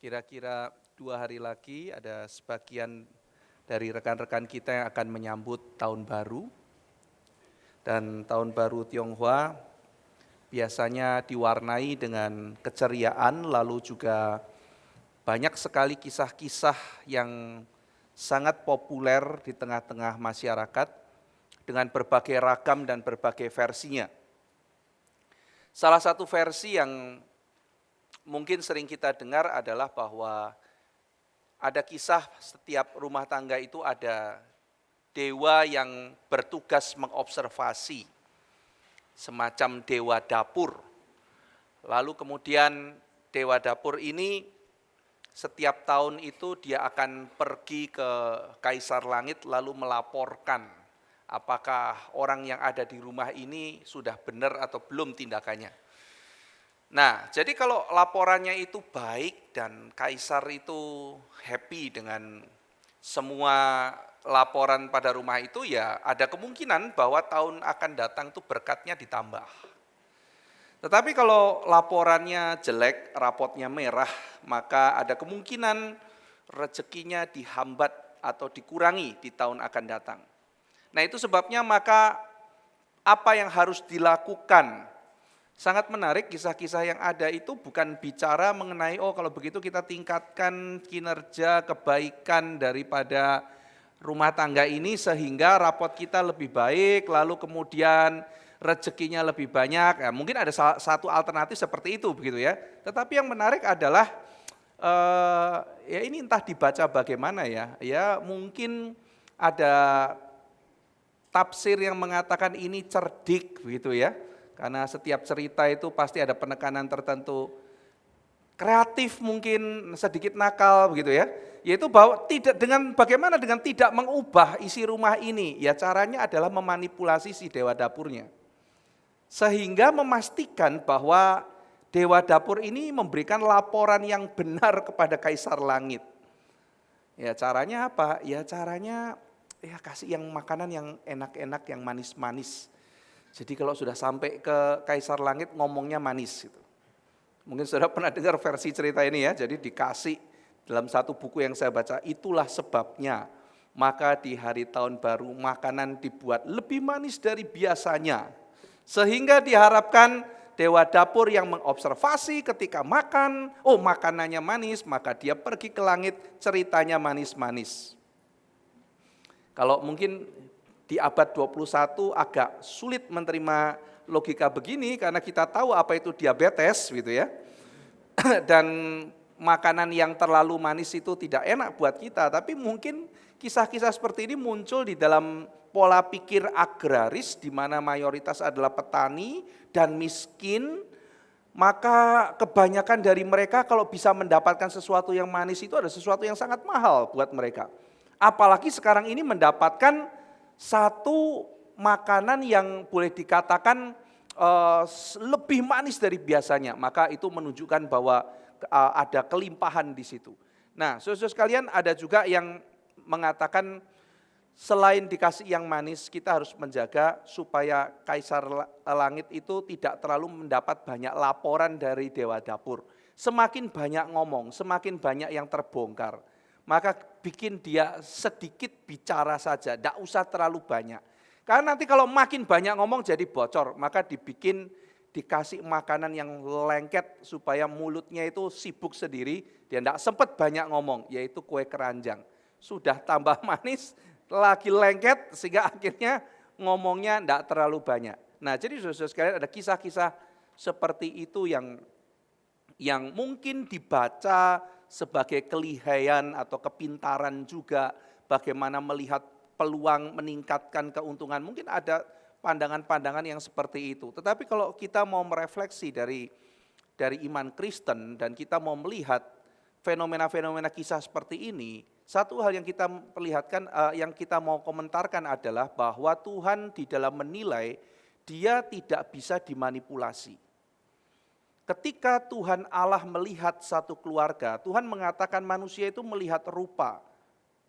Kira-kira 2 hari lagi ada sebagian dari rekan-rekan kita yang akan menyambut tahun baru. Dan tahun baru Tionghoa biasanya diwarnai dengan keceriaan, lalu juga banyak sekali kisah-kisah yang sangat populer di tengah-tengah masyarakat dengan berbagai ragam dan berbagai versinya. Salah satu versi yang mungkin sering kita dengar adalah bahwa ada kisah setiap rumah tangga itu ada dewa yang bertugas mengobservasi, semacam dewa dapur. Lalu kemudian dewa dapur ini setiap tahun itu dia akan pergi ke Kaisar Langit lalu melaporkan apakah orang yang ada di rumah ini sudah benar atau belum tindakannya. Nah, jadi kalau laporannya itu baik dan kaisar itu happy dengan semua laporan pada rumah itu, ya ada kemungkinan bahwa tahun akan datang tuh berkatnya ditambah. Tetapi kalau laporannya jelek, rapotnya merah, maka ada kemungkinan rezekinya dihambat atau dikurangi di tahun akan datang. Nah, itu sebabnya maka apa yang harus dilakukan. Sangat menarik kisah-kisah yang ada itu bukan bicara mengenai kalau begitu kita tingkatkan kinerja kebaikan daripada rumah tangga ini sehingga rapot kita lebih baik, lalu kemudian rezekinya lebih banyak. Ya, mungkin ada satu alternatif seperti itu begitu ya. Tetapi yang menarik adalah ya ini entah dibaca bagaimana ya. Ya mungkin ada tafsir yang mengatakan ini cerdik begitu ya. Karena setiap cerita itu pasti ada penekanan tertentu, kreatif mungkin sedikit nakal begitu ya. Yaitu bahwa bagaimana dengan tidak mengubah isi rumah ini, ya caranya adalah memanipulasi si dewa dapurnya. Sehingga memastikan bahwa dewa dapur ini memberikan laporan yang benar kepada Kaisar Langit. Ya caranya apa? Ya caranya kasih yang makanan yang enak-enak, yang manis-manis. Jadi kalau sudah sampai ke Kaisar Langit ngomongnya manis gitu. Mungkin saudara pernah dengar versi cerita ini ya, jadi dikasih dalam satu buku yang saya baca, itulah sebabnya maka di hari tahun baru makanan dibuat lebih manis dari biasanya. Sehingga diharapkan dewa dapur yang mengobservasi ketika makan, makanannya manis, maka dia pergi ke langit ceritanya manis-manis. Kalau mungkin di abad 21 agak sulit menerima logika begini karena kita tahu apa itu diabetes gitu ya. Dan makanan yang terlalu manis itu tidak enak buat kita, tapi mungkin kisah-kisah seperti ini muncul di dalam pola pikir agraris di mana mayoritas adalah petani dan miskin, maka kebanyakan dari mereka kalau bisa mendapatkan sesuatu yang manis itu ada sesuatu yang sangat mahal buat mereka. Apalagi sekarang ini mendapatkan satu makanan yang boleh dikatakan lebih manis dari biasanya, maka itu menunjukkan bahwa ada kelimpahan di situ. Nah, saudara sekalian, ada juga yang mengatakan selain dikasih yang manis, kita harus menjaga supaya Kaisar Langit itu tidak terlalu mendapat banyak laporan dari dewa dapur. Semakin banyak ngomong, semakin banyak yang terbongkar. Maka bikin dia sedikit bicara saja, tidak usah terlalu banyak. Karena nanti kalau makin banyak ngomong jadi bocor, maka dikasih makanan yang lengket supaya mulutnya itu sibuk sendiri, dia tidak sempat banyak ngomong, yaitu kue keranjang. Sudah tambah manis, lagi lengket sehingga akhirnya ngomongnya tidak terlalu banyak. Nah, jadi saudara sekalian ada kisah-kisah seperti itu yang mungkin dibaca sebagai kelihayan atau kepintaran juga bagaimana melihat peluang meningkatkan keuntungan. Mungkin ada pandangan-pandangan yang seperti itu. Tetapi kalau kita mau merefleksi dari iman Kristen dan kita mau melihat fenomena-fenomena kisah seperti ini, satu hal yang kita perlihatkan, yang kita mau komentarkan adalah bahwa Tuhan di dalam menilai dia tidak bisa dimanipulasi. Ketika Tuhan Allah melihat satu keluarga, Tuhan mengatakan manusia itu melihat rupa.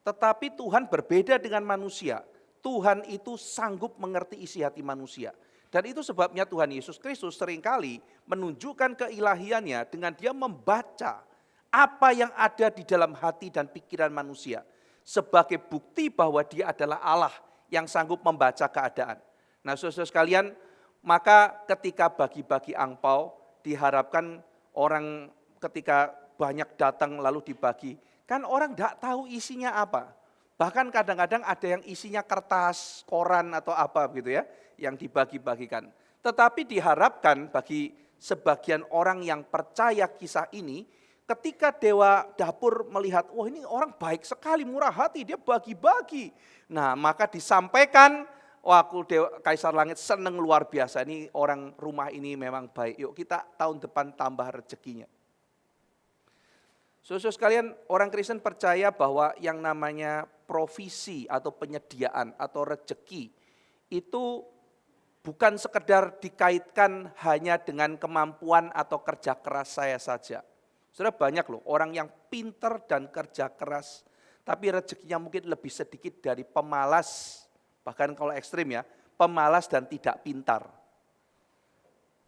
Tetapi Tuhan berbeda dengan manusia. Tuhan itu sanggup mengerti isi hati manusia. Dan itu sebabnya Tuhan Yesus Kristus seringkali menunjukkan keilahiannya dengan dia membaca apa yang ada di dalam hati dan pikiran manusia. Sebagai bukti bahwa dia adalah Allah yang sanggup membaca keadaan. Nah saudara sekalian, maka ketika bagi-bagi angpau, diharapkan orang ketika banyak datang lalu dibagi, kan orang tidak tahu isinya apa. Bahkan kadang-kadang ada yang isinya kertas, koran atau apa gitu ya, yang dibagi-bagikan. Tetapi diharapkan bagi sebagian orang yang percaya kisah ini, ketika dewa dapur melihat, wah ini orang baik sekali, murah hati, dia bagi-bagi. Nah maka disampaikan, wah Kaisar Langit seneng luar biasa, ini orang rumah ini memang baik, yuk kita tahun depan tambah rezekinya. Saudara sekalian, orang Kristen percaya bahwa yang namanya provisi atau penyediaan atau rezeki itu bukan sekedar dikaitkan hanya dengan kemampuan atau kerja keras saya saja. Saudara, banyak loh orang yang pinter dan kerja keras, tapi rezekinya mungkin lebih sedikit dari pemalas, bahkan kalau ekstrim ya, pemalas dan tidak pintar.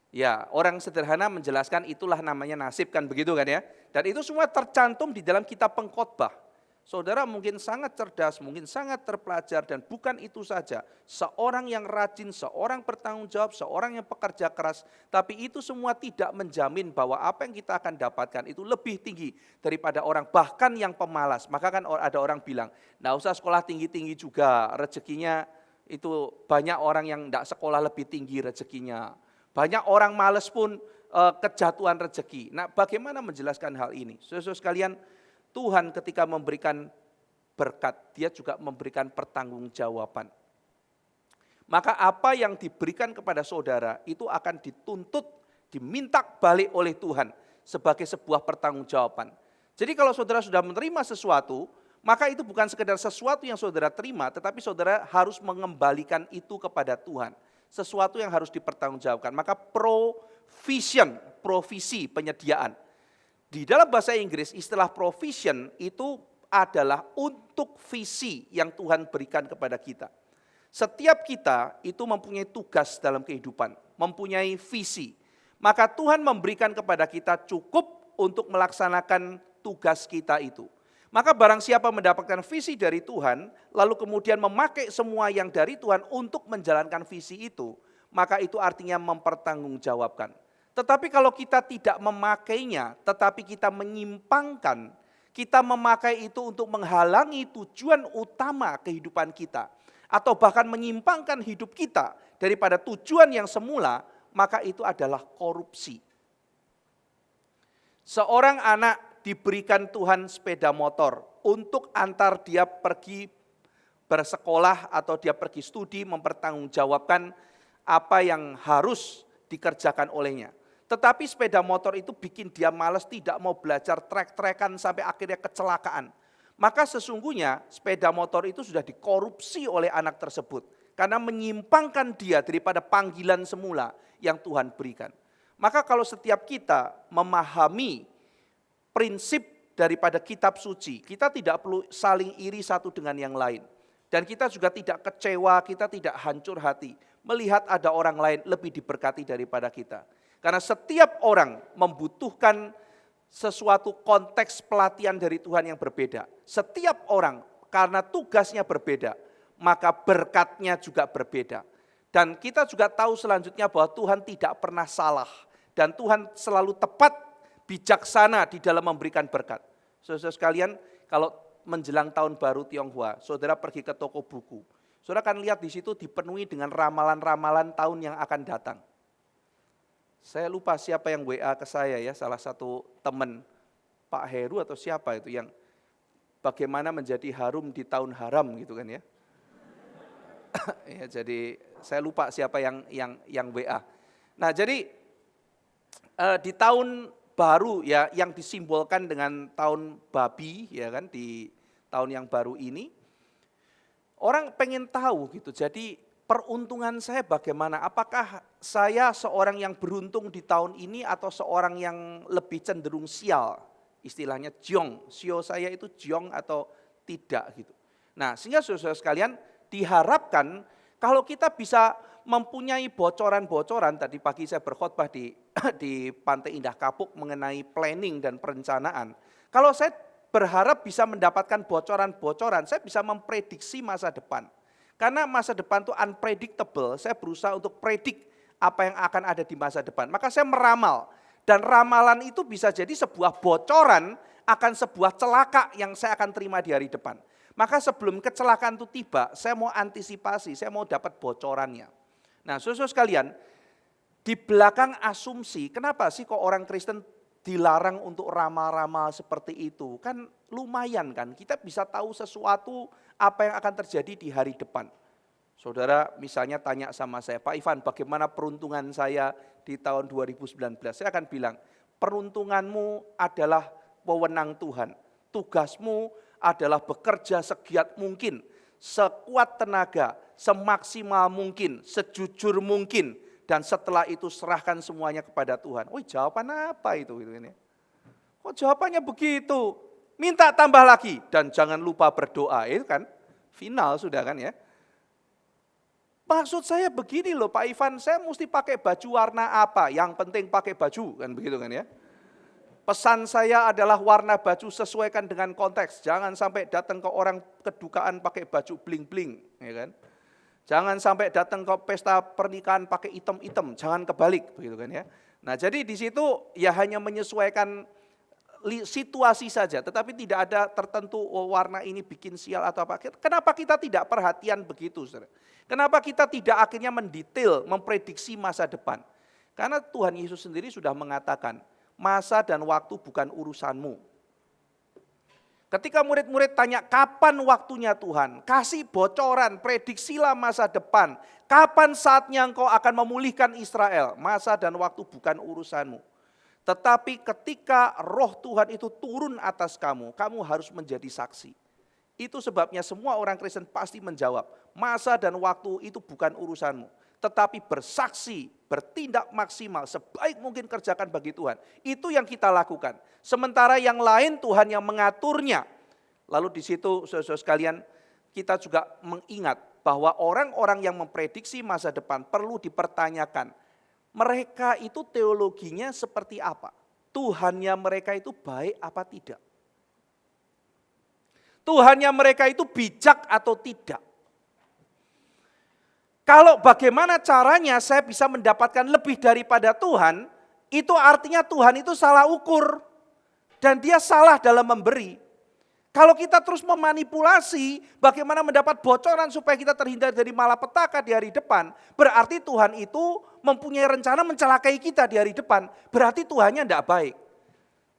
Ya, orang sederhana menjelaskan itulah namanya nasib, kan begitu kan ya. Dan itu semua tercantum di dalam kitab Pengkhotbah. Saudara mungkin sangat cerdas, mungkin sangat terpelajar, dan bukan itu saja. Seorang yang rajin, seorang bertanggung jawab, seorang yang pekerja keras, tapi itu semua tidak menjamin bahwa apa yang kita akan dapatkan itu lebih tinggi daripada orang, bahkan yang pemalas. Maka kan ada orang bilang, nggak usah sekolah tinggi-tinggi juga, rezekinya itu banyak orang yang nggak sekolah lebih tinggi rezekinya. Banyak orang malas pun kejatuhan rezeki. Nah bagaimana menjelaskan hal ini? Saudara sekalian, Tuhan ketika memberikan berkat, dia juga memberikan pertanggungjawaban. Maka apa yang diberikan kepada saudara itu akan dituntut, diminta balik oleh Tuhan sebagai sebuah pertanggungjawaban. Jadi kalau saudara sudah menerima sesuatu, maka itu bukan sekedar sesuatu yang saudara terima, tetapi saudara harus mengembalikan itu kepada Tuhan. Sesuatu yang harus dipertanggungjawabkan. Maka provision, provisi, penyediaan. Di dalam bahasa Inggris istilah provision itu adalah untuk visi yang Tuhan berikan kepada kita. Setiap kita itu mempunyai tugas dalam kehidupan, mempunyai visi. Maka Tuhan memberikan kepada kita cukup untuk melaksanakan tugas kita itu. Maka barang siapa mendapatkan visi dari Tuhan, lalu kemudian memakai semua yang dari Tuhan untuk menjalankan visi itu, maka itu artinya mempertanggungjawabkan. Tetapi kalau kita tidak memakainya, tetapi kita menyimpangkan, kita memakai itu untuk menghalangi tujuan utama kehidupan kita, atau bahkan menyimpangkan hidup kita daripada tujuan yang semula, maka itu adalah korupsi. Seorang anak diberikan Tuhan sepeda motor untuk antar dia pergi bersekolah atau dia pergi studi, mempertanggungjawabkan apa yang harus dikerjakan olehnya. Tetapi sepeda motor itu bikin dia malas, tidak mau belajar trek-trekan sampai akhirnya kecelakaan. Maka sesungguhnya sepeda motor itu sudah dikorupsi oleh anak tersebut. Karena menyimpangkan dia daripada panggilan semula yang Tuhan berikan. Maka kalau setiap kita memahami prinsip daripada kitab suci, kita tidak perlu saling iri satu dengan yang lain. Dan kita juga tidak kecewa, kita tidak hancur hati melihat ada orang lain lebih diberkati daripada kita. Karena setiap orang membutuhkan sesuatu konteks pelatihan dari Tuhan yang berbeda. Setiap orang karena tugasnya berbeda, maka berkatnya juga berbeda. Dan kita juga tahu selanjutnya bahwa Tuhan tidak pernah salah. Dan Tuhan selalu tepat, bijaksana di dalam memberikan berkat. Saudara sekalian, kalau menjelang tahun baru Tionghoa, saudara pergi ke toko buku. Saudara akan lihat di situ dipenuhi dengan ramalan-ramalan tahun yang akan datang. Saya lupa siapa yang WA ke saya ya, salah satu teman Pak Heru atau siapa itu yang bagaimana menjadi harum di tahun haram gitu kan ya. Ya jadi saya lupa siapa yang WA. Nah jadi di tahun baru ya yang disimbolkan dengan tahun babi ya kan, di tahun yang baru ini orang pengen tahu gitu. Jadi peruntungan saya bagaimana? Apakah saya seorang yang beruntung di tahun ini atau seorang yang lebih cenderung sial? Istilahnya jiong, sio saya itu jiong atau tidak gitu. Nah sehingga saudara sekalian diharapkan kalau kita bisa mempunyai bocoran-bocoran, tadi pagi saya berkhotbah di Pantai Indah Kapuk mengenai planning dan perencanaan. Kalau saya berharap bisa mendapatkan bocoran-bocoran, saya bisa memprediksi masa depan. Karena masa depan itu unpredictable, saya berusaha untuk predik apa yang akan ada di masa depan. Maka saya meramal, dan ramalan itu bisa jadi sebuah bocoran akan sebuah celaka yang saya akan terima di hari depan. Maka sebelum kecelakaan itu tiba, saya mau antisipasi, saya mau dapat bocorannya. Nah, saudara sekalian, di belakang asumsi, kenapa sih kok orang Kristen dilarang untuk ramal-ramal seperti itu? Kan lumayan kan, kita bisa tahu sesuatu apa yang akan terjadi di hari depan. Saudara misalnya tanya sama saya, Pak Ivan, bagaimana peruntungan saya di tahun 2019? Saya akan bilang, peruntunganmu adalah wewenang Tuhan. Tugasmu adalah bekerja segiat mungkin, sekuat tenaga, semaksimal mungkin, sejujur mungkin. Dan setelah itu serahkan semuanya kepada Tuhan. Wih, jawaban apa itu? Kok jawabannya begitu? Minta tambah lagi dan jangan lupa berdoa. Itu kan final sudah kan ya. Maksud saya begini loh Pak Ivan, saya mesti pakai baju warna apa? Yang penting pakai baju kan begitu kan ya. Pesan saya adalah warna baju sesuaikan dengan konteks. Jangan sampai datang ke orang kedukaan pakai baju bling-bling, ya kan? Jangan sampai datang ke pesta pernikahan pakai item-item, jangan kebalik begitu kan ya. Nah, jadi di situ ya hanya menyesuaikan situasi saja, tetapi tidak ada tertentu warna ini bikin sial atau apa. Kenapa kita tidak perhatian begitu, saudara? Kenapa kita tidak akhirnya mendetail, memprediksi masa depan? Karena Tuhan Yesus sendiri sudah mengatakan, masa dan waktu bukan urusanmu. Ketika murid-murid tanya, kapan waktunya Tuhan? Kasih bocoran, prediksilah masa depan. Kapan saatnya engkau akan memulihkan Israel? Masa dan waktu bukan urusanmu. Tetapi ketika roh Tuhan itu turun atas kamu, kamu harus menjadi saksi. Itu sebabnya semua orang Kristen pasti menjawab, masa dan waktu itu bukan urusanmu. Tetapi bersaksi, bertindak maksimal, sebaik mungkin kerjakan bagi Tuhan. Itu yang kita lakukan. Sementara yang lain Tuhan yang mengaturnya. Lalu di situ saudara sekalian, kita juga mengingat bahwa orang-orang yang memprediksi masa depan perlu dipertanyakan. Mereka itu teologinya seperti apa? Tuhannya mereka itu baik apa tidak? Tuhannya mereka itu bijak atau tidak? Kalau bagaimana caranya saya bisa mendapatkan lebih daripada Tuhan, itu artinya Tuhan itu salah ukur. Dan dia salah dalam memberi. Kalau kita terus memanipulasi bagaimana mendapat bocoran supaya kita terhindar dari malapetaka di hari depan, berarti Tuhan itu mempunyai rencana mencelakai kita di hari depan, berarti Tuhannya tidak baik.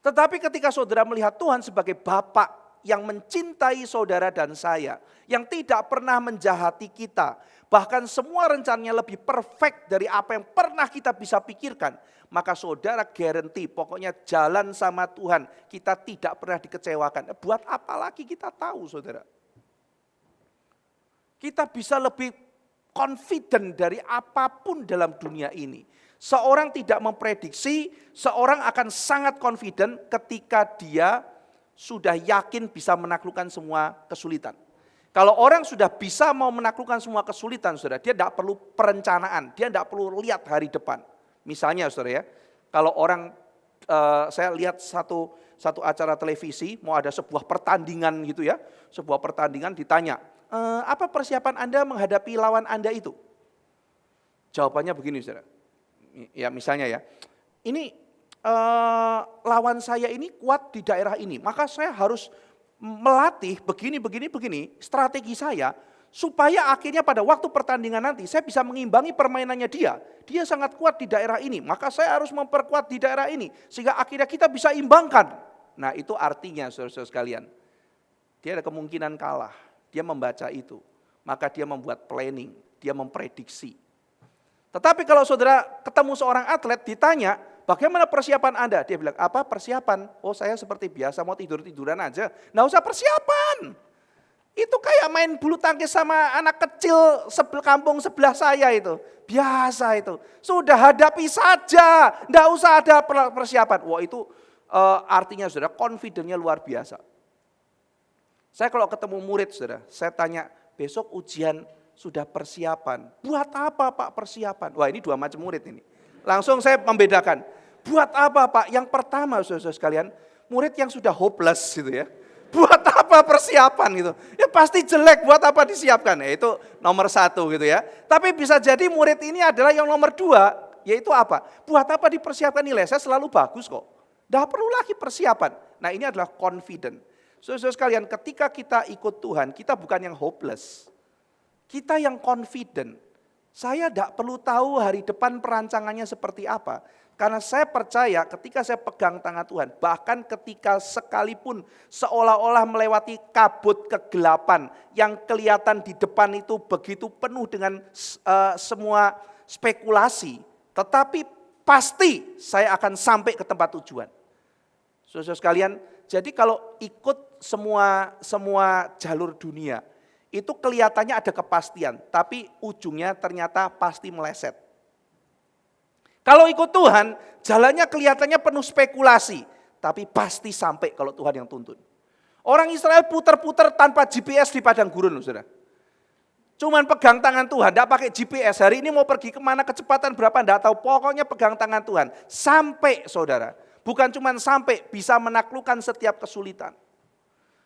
Tetapi ketika saudara melihat Tuhan sebagai Bapa yang mencintai saudara dan saya, yang tidak pernah menjahati kita, bahkan semua rencananya lebih perfect dari apa yang pernah kita bisa pikirkan, maka saudara guarantee pokoknya jalan sama Tuhan kita tidak pernah dikecewakan. Buat apa lagi kita tahu saudara? Kita bisa lebih confident dari apapun dalam dunia ini. Seorang tidak memprediksi, seorang akan sangat confident ketika dia sudah yakin bisa menaklukkan semua kesulitan. Kalau orang sudah bisa mau menaklukkan semua kesulitan, saudara, dia tidak perlu perencanaan, dia tidak perlu lihat hari depan. Misalnya, saudara ya, kalau orang, saya lihat satu acara televisi, mau ada sebuah pertandingan gitu ya, sebuah pertandingan ditanya, apa persiapan Anda menghadapi lawan Anda itu? Jawabannya begini, saudara. Ya misalnya ya, ini lawan saya ini kuat di daerah ini, maka saya harus melatih begini, strategi saya, supaya akhirnya pada waktu pertandingan nanti saya bisa mengimbangi permainannya dia. Dia sangat kuat di daerah ini, maka saya harus memperkuat di daerah ini, sehingga akhirnya kita bisa imbangkan. Nah itu artinya saudara-saudara sekalian, dia ada kemungkinan kalah, dia membaca itu, maka dia membuat planning, dia memprediksi. Tetapi kalau saudara ketemu seorang atlet ditanya, bagaimana persiapan Anda? Dia bilang, apa persiapan? Oh saya seperti biasa mau tidur-tiduran aja. Nggak usah persiapan. Itu kayak main bulu tangkis sama anak kecil kampung sebelah saya itu. Biasa itu. Sudah hadapi saja. Nggak usah ada persiapan. Wah itu artinya saudara confidence-nya luar biasa. Saya kalau ketemu murid saudara, saya tanya besok ujian sudah persiapan. Buat apa Pak persiapan? Wah ini dua macam murid ini. Langsung saya membedakan. Buat apa Pak? Yang pertama saudara sekalian, murid yang sudah hopeless gitu ya. Buat apa persiapan gitu? Ya pasti jelek, buat apa disiapkan? Ya itu nomor 1 gitu ya. Tapi bisa jadi murid ini adalah yang nomor 2, yaitu apa? Buat apa dipersiapkan, nilai saya selalu bagus kok. Tidak perlu lagi persiapan. Nah ini adalah confident. Saudara sekalian, ketika kita ikut Tuhan, kita bukan yang hopeless. Kita yang confident. Saya tidak perlu tahu hari depan perancangannya seperti apa. Karena saya percaya ketika saya pegang tangan Tuhan, bahkan ketika sekalipun seolah-olah melewati kabut kegelapan yang kelihatan di depan itu begitu penuh dengan semua spekulasi, tetapi pasti saya akan sampai ke tempat tujuan. Saudara sekalian, jadi kalau ikut semua jalur dunia, itu kelihatannya ada kepastian, tapi ujungnya ternyata pasti meleset. Kalau ikut Tuhan, jalannya kelihatannya penuh spekulasi, tapi pasti sampai kalau Tuhan yang tuntun. Orang Israel putar-putar tanpa GPS di padang gurun, saudara. Cuman pegang tangan Tuhan, tidak pakai GPS. Hari ini mau pergi kemana, kecepatan berapa, tidak tahu. Pokoknya pegang tangan Tuhan. Sampai, saudara. Bukan cuma sampai, bisa menaklukkan setiap kesulitan.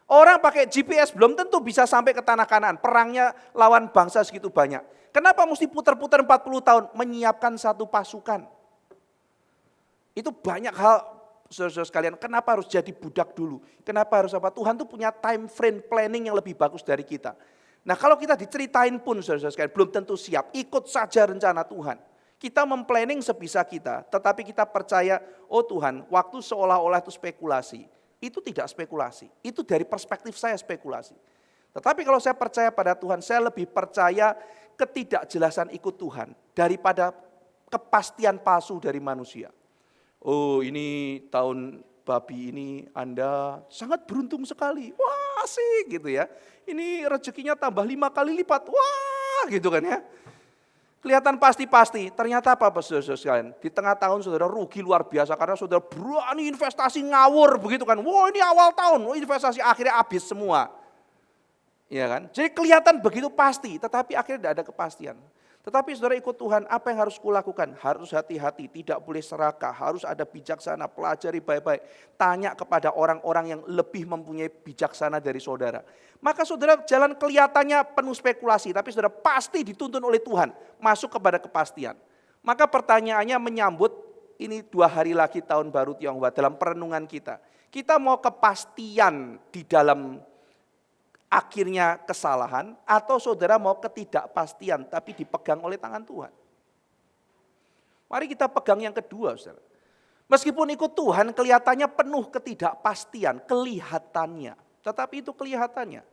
Orang pakai GPS belum tentu bisa sampai ke tanah Kanaan. Perangnya lawan bangsa segitu banyak. Kenapa mesti putar-putar 40 tahun? Menyiapkan satu pasukan. Itu banyak hal, saudara-saudara sekalian. Kenapa harus jadi budak dulu? Kenapa harus apa? Tuhan tuh punya time frame planning yang lebih bagus dari kita. Nah kalau kita diceritain pun, saudara-saudara sekalian, belum tentu siap. Ikut saja rencana Tuhan. Kita memplanning sebisa kita, tetapi kita percaya, oh Tuhan, waktu seolah-olah itu spekulasi. Itu tidak spekulasi, itu dari perspektif saya spekulasi. Tetapi kalau saya percaya pada Tuhan, saya lebih percaya ketidakjelasan ikut Tuhan daripada kepastian palsu dari manusia. Oh ini tahun babi ini Anda sangat beruntung sekali, wah asik gitu ya. Ini rezekinya tambah 5 kali lipat, wah gitu kan ya. Kelihatan pasti-pasti, ternyata apa saudara sekalian? Di tengah tahun saudara rugi luar biasa karena saudara berani investasi ngawur begitu kan. Wah ini awal tahun, investasi akhirnya habis semua. Ya kan? Jadi kelihatan begitu pasti, tetapi akhirnya tidak ada kepastian. Tetapi saudara ikut Tuhan, apa yang harus kulakukan? Harus hati-hati, tidak boleh serakah, harus ada bijaksana, pelajari baik-baik. Tanya kepada orang-orang yang lebih mempunyai bijaksana dari saudara. Maka saudara jalan kelihatannya penuh spekulasi, tapi saudara pasti dituntun oleh Tuhan, masuk kepada kepastian. Maka pertanyaannya menyambut ini 2 hari lagi tahun baru Tionghoa dalam perenungan kita. Kita mau kepastian di dalam akhirnya kesalahan, atau saudara mau ketidakpastian tapi dipegang oleh tangan Tuhan. Mari kita pegang yang kedua, saudara. Meskipun ikut Tuhan kelihatannya penuh ketidakpastian, kelihatannya. Tetapi itu kelihatannya.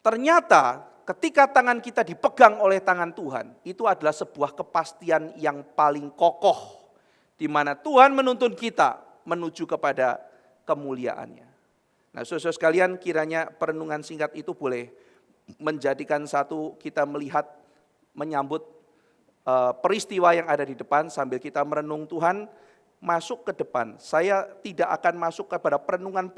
Ternyata ketika tangan kita dipegang oleh tangan Tuhan, itu adalah sebuah kepastian yang paling kokoh. Di mana Tuhan menuntun kita menuju kepada kemuliaannya. Nah saudara sekalian, kiranya perenungan singkat itu boleh menjadikan satu kita melihat, menyambut peristiwa yang ada di depan sambil kita merenung Tuhan masuk ke depan. Saya tidak akan masuk kepada perenungan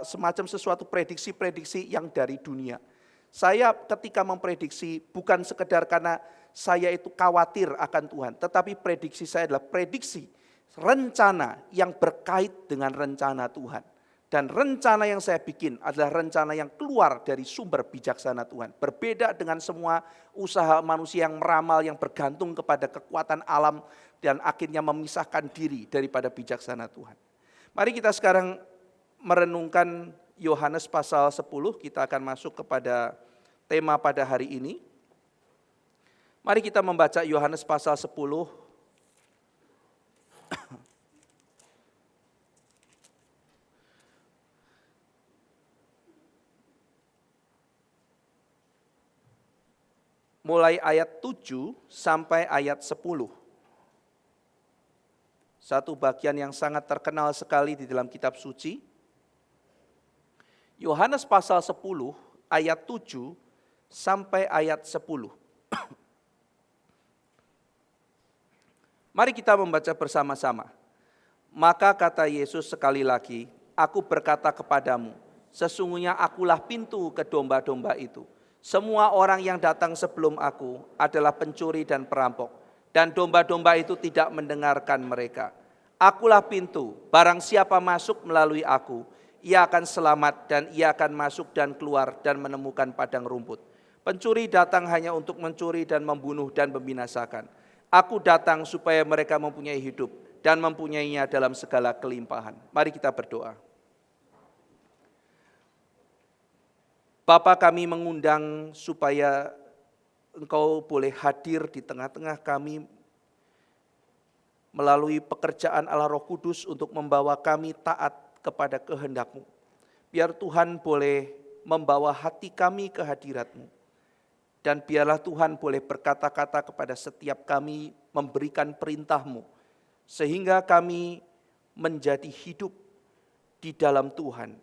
semacam sesuatu prediksi-prediksi yang dari dunia. Saya ketika memprediksi bukan sekedar karena saya itu khawatir akan Tuhan, tetapi prediksi saya adalah prediksi rencana yang berkait dengan rencana Tuhan. Dan rencana yang saya bikin adalah rencana yang keluar dari sumber bijaksana Tuhan. Berbeda dengan semua usaha manusia yang meramal, yang bergantung kepada kekuatan alam dan akhirnya memisahkan diri daripada bijaksana Tuhan. Mari kita sekarang merenungkan Yohanes pasal 10, kita akan masuk kepada tema pada hari ini. Mari kita membaca Yohanes pasal 10. Mulai ayat 7 sampai ayat 10. Satu bagian yang sangat terkenal sekali di dalam kitab suci. Yohanes pasal 10 ayat 7 sampai ayat 10. Mari kita membaca bersama-sama. Maka kata Yesus sekali lagi, aku berkata kepadamu, sesungguhnya akulah pintu ke domba-domba itu. Semua orang yang datang sebelum aku adalah pencuri dan perampok. Dan domba-domba itu tidak mendengarkan mereka. Akulah pintu, barang siapa masuk melalui aku, ia akan selamat dan ia akan masuk dan keluar dan menemukan padang rumput. Pencuri datang hanya untuk mencuri dan membunuh dan membinasakan. Aku datang supaya mereka mempunyai hidup dan mempunyainya dalam segala kelimpahan. Mari kita berdoa. Bapa, kami mengundang supaya Engkau boleh hadir di tengah-tengah kami melalui pekerjaan Allah Roh Kudus untuk membawa kami taat kepada kehendak-Mu. Biar Tuhan boleh membawa hati kami ke hadirat-Mu. Dan biarlah Tuhan boleh berkata-kata kepada setiap kami, memberikan perintah-Mu. Sehingga kami menjadi hidup di dalam Tuhan.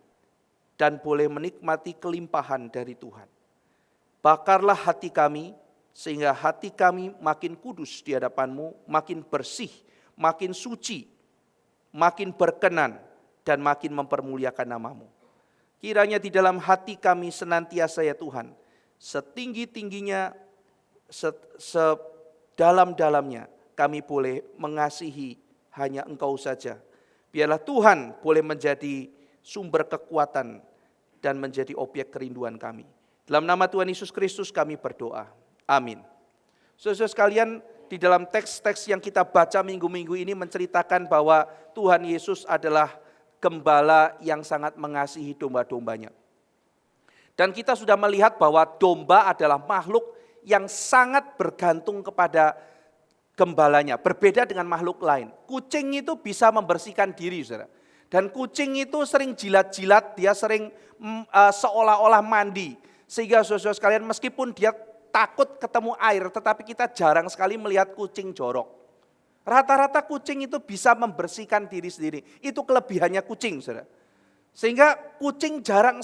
Dan boleh menikmati kelimpahan dari Tuhan. Bakarlah hati kami, sehingga hati kami makin kudus di hadapan-Mu, makin bersih, makin suci, makin berkenan, dan makin mempermuliakan nama-Mu. Kiranya di dalam hati kami senantiasa ya Tuhan, setinggi-tingginya, sedalam-dalamnya, kami boleh mengasihi hanya Engkau saja. Biarlah Tuhan boleh menjadi sumber kekuatan dan menjadi objek kerinduan kami. Dalam nama Tuhan Yesus Kristus kami berdoa. Amin. Saudara sekalian, di dalam teks-teks yang kita baca minggu-minggu ini menceritakan bahwa Tuhan Yesus adalah gembala yang sangat mengasihi domba-dombanya. Dan kita sudah melihat bahwa domba adalah makhluk yang sangat bergantung kepada gembalanya. Berbeda dengan makhluk lain. Kucing itu bisa membersihkan diri, saudara. Dan kucing itu sering jilat-jilat, dia sering seolah-olah mandi. Sehingga saudara sekalian meskipun dia takut ketemu air, tetapi kita jarang sekali melihat kucing jorok. Rata-rata kucing itu bisa membersihkan diri sendiri. Itu kelebihannya kucing, saudara. Sehingga kucing jarang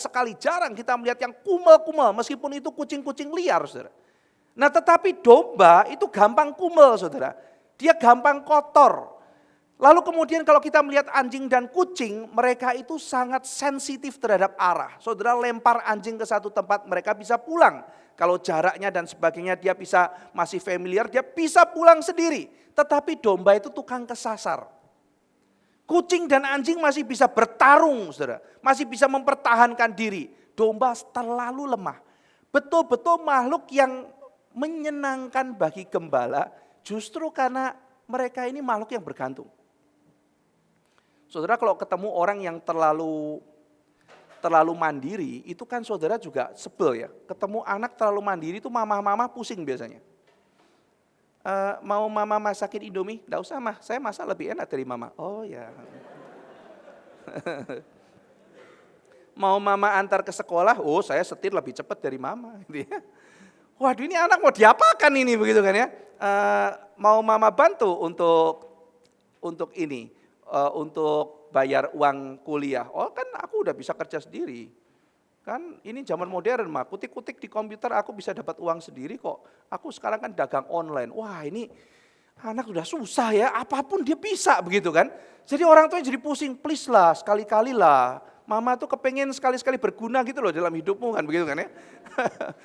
kita melihat yang kumel-kumel, meskipun itu kucing-kucing liar, saudara. Nah tetapi domba itu gampang kumel, saudara. Dia gampang kotor. Lalu kemudian kalau kita melihat anjing dan kucing, mereka itu sangat sensitif terhadap arah. Saudara lempar anjing ke satu tempat, mereka bisa pulang. Kalau jaraknya dan sebagainya dia bisa masih familiar, dia bisa pulang sendiri. Tetapi domba itu tukang kesasar. Kucing dan anjing masih bisa bertarung, saudara. Masih bisa mempertahankan diri. Domba terlalu lemah. Betul-betul makhluk yang menyenangkan bagi gembala, justru karena mereka ini makhluk yang bergantung. Saudara kalau ketemu orang yang terlalu mandiri, itu kan saudara juga sebel ya. Ketemu anak terlalu mandiri itu mama-mama pusing biasanya. Mau mama masakin Indomie? Enggak usah mah, saya masak lebih enak dari mama. Oh ya. Mau mama antar ke sekolah? Oh saya setir lebih cepat dari mama. Gitu ya. Waduh ini anak mau diapakan ini begitu kan ya. Mau mama bantu untuk ini. Untuk bayar uang kuliah. Oh kan aku udah bisa kerja sendiri. Kan ini zaman modern mah, kutik-kutik di komputer aku bisa dapat uang sendiri kok. Aku sekarang kan dagang online. Wah ini anak udah susah ya, apapun dia bisa begitu kan. Jadi orang tua jadi pusing, please lah sekali-kali lah. Mama tuh kepengen sekali-sekali berguna gitu loh dalam hidupmu kan begitu kan ya.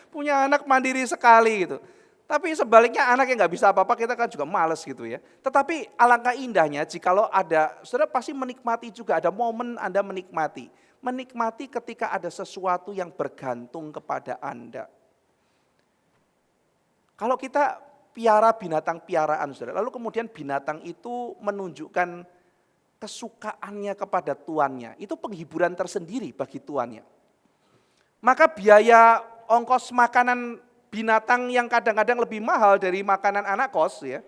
Punya anak mandiri sekali gitu. Tapi sebaliknya anak yang gak bisa apa-apa kita kan juga males gitu ya. Tetapi alangkah indahnya jikalau ada, saudara pasti menikmati juga, ada momen Anda menikmati. Menikmati ketika ada sesuatu yang bergantung kepada Anda. Kalau kita piara binatang piaraan saudara, lalu kemudian binatang itu menunjukkan kesukaannya kepada tuannya. Itu penghiburan tersendiri bagi tuannya. Maka biaya ongkos makanan binatang yang kadang-kadang lebih mahal dari makanan anak kos ya.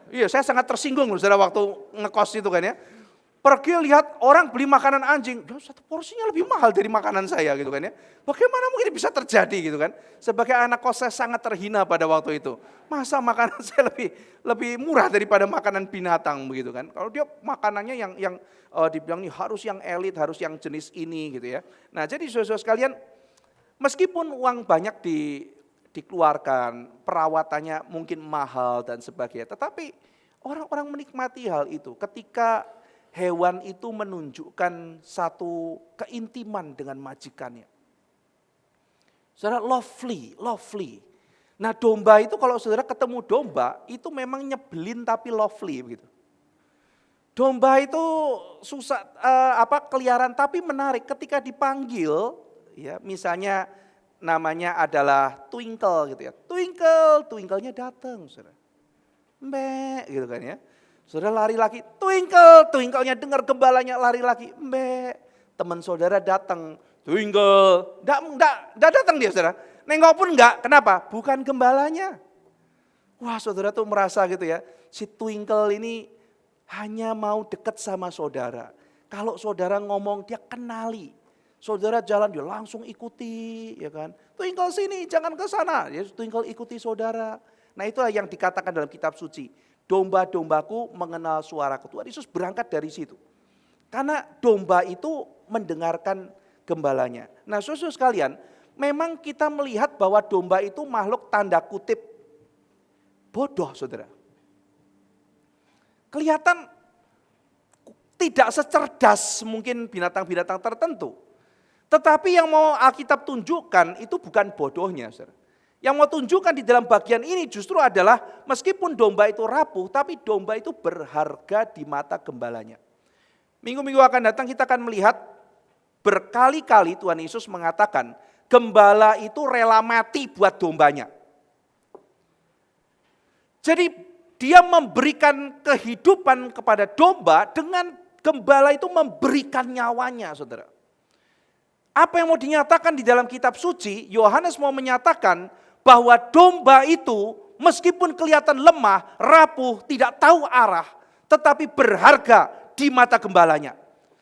Iya, saya sangat tersinggung loh saudara waktu ngekos itu kan ya. Pergi lihat orang beli makanan anjing, satu porsinya lebih mahal dari makanan saya gitu kan ya. Bagaimana mungkin bisa terjadi gitu kan. Sebagai anak kos saya sangat terhina pada waktu itu. Masa makanan saya lebih murah daripada makanan binatang begitu kan. Kalau dia makanannya yang dibilang nih harus yang elit, harus yang jenis ini gitu ya. Nah jadi saudara-saudara sekalian, meskipun uang banyak dikeluarkan, perawatannya mungkin mahal dan sebagainya, tetapi orang-orang menikmati hal itu ketika hewan itu menunjukkan satu keintiman dengan majikannya. Saudara, lovely. Nah domba itu kalau saudara ketemu domba, itu memang nyebelin tapi lovely begitu. Domba itu susah keliaran tapi menarik ketika dipanggil ya, misalnya namanya adalah Twinkle gitu ya. Twinkle, Twinkle-nya datang, Saudara. Mbek gitu kan ya. Saudara lari lagi, Twinkle, Twinkle-nya dengar gembalanya lari lagi, mbek. Teman saudara datang, Twinkle, enggak datang dia, Saudara. Nengok pun enggak, kenapa? Bukan gembalanya. Wah, saudara tuh merasa gitu ya, si Twinkle ini hanya mau dekat sama saudara. Kalau saudara ngomong dia kenali. Saudara jalan dia langsung ikuti, ya kan? Twinkle sini, jangan ke sana. Ya, Twinkle ikuti saudara. Nah, itulah yang dikatakan dalam kitab suci. Domba-dombaku mengenal suaraku. Tuhan Yesus berangkat dari situ. Karena domba itu mendengarkan gembalanya. Nah, saudara sekalian, memang kita melihat bahwa domba itu makhluk tanda kutip bodoh, saudara. Kelihatan tidak secerdas mungkin binatang-binatang tertentu. Tetapi yang mau Alkitab tunjukkan itu bukan bodohnya, saudara. Yang mau tunjukkan di dalam bagian ini justru adalah meskipun domba itu rapuh, tapi domba itu berharga di mata gembalanya. Minggu-minggu akan datang kita akan melihat berkali-kali Tuhan Yesus mengatakan gembala itu rela mati buat dombanya. Jadi dia memberikan kehidupan kepada domba dengan gembala itu memberikan nyawanya, saudara. Apa yang mau dinyatakan di dalam kitab suci, Yohanes mau menyatakan bahwa domba itu meskipun kelihatan lemah, rapuh, tidak tahu arah, tetapi berharga di mata gembalanya.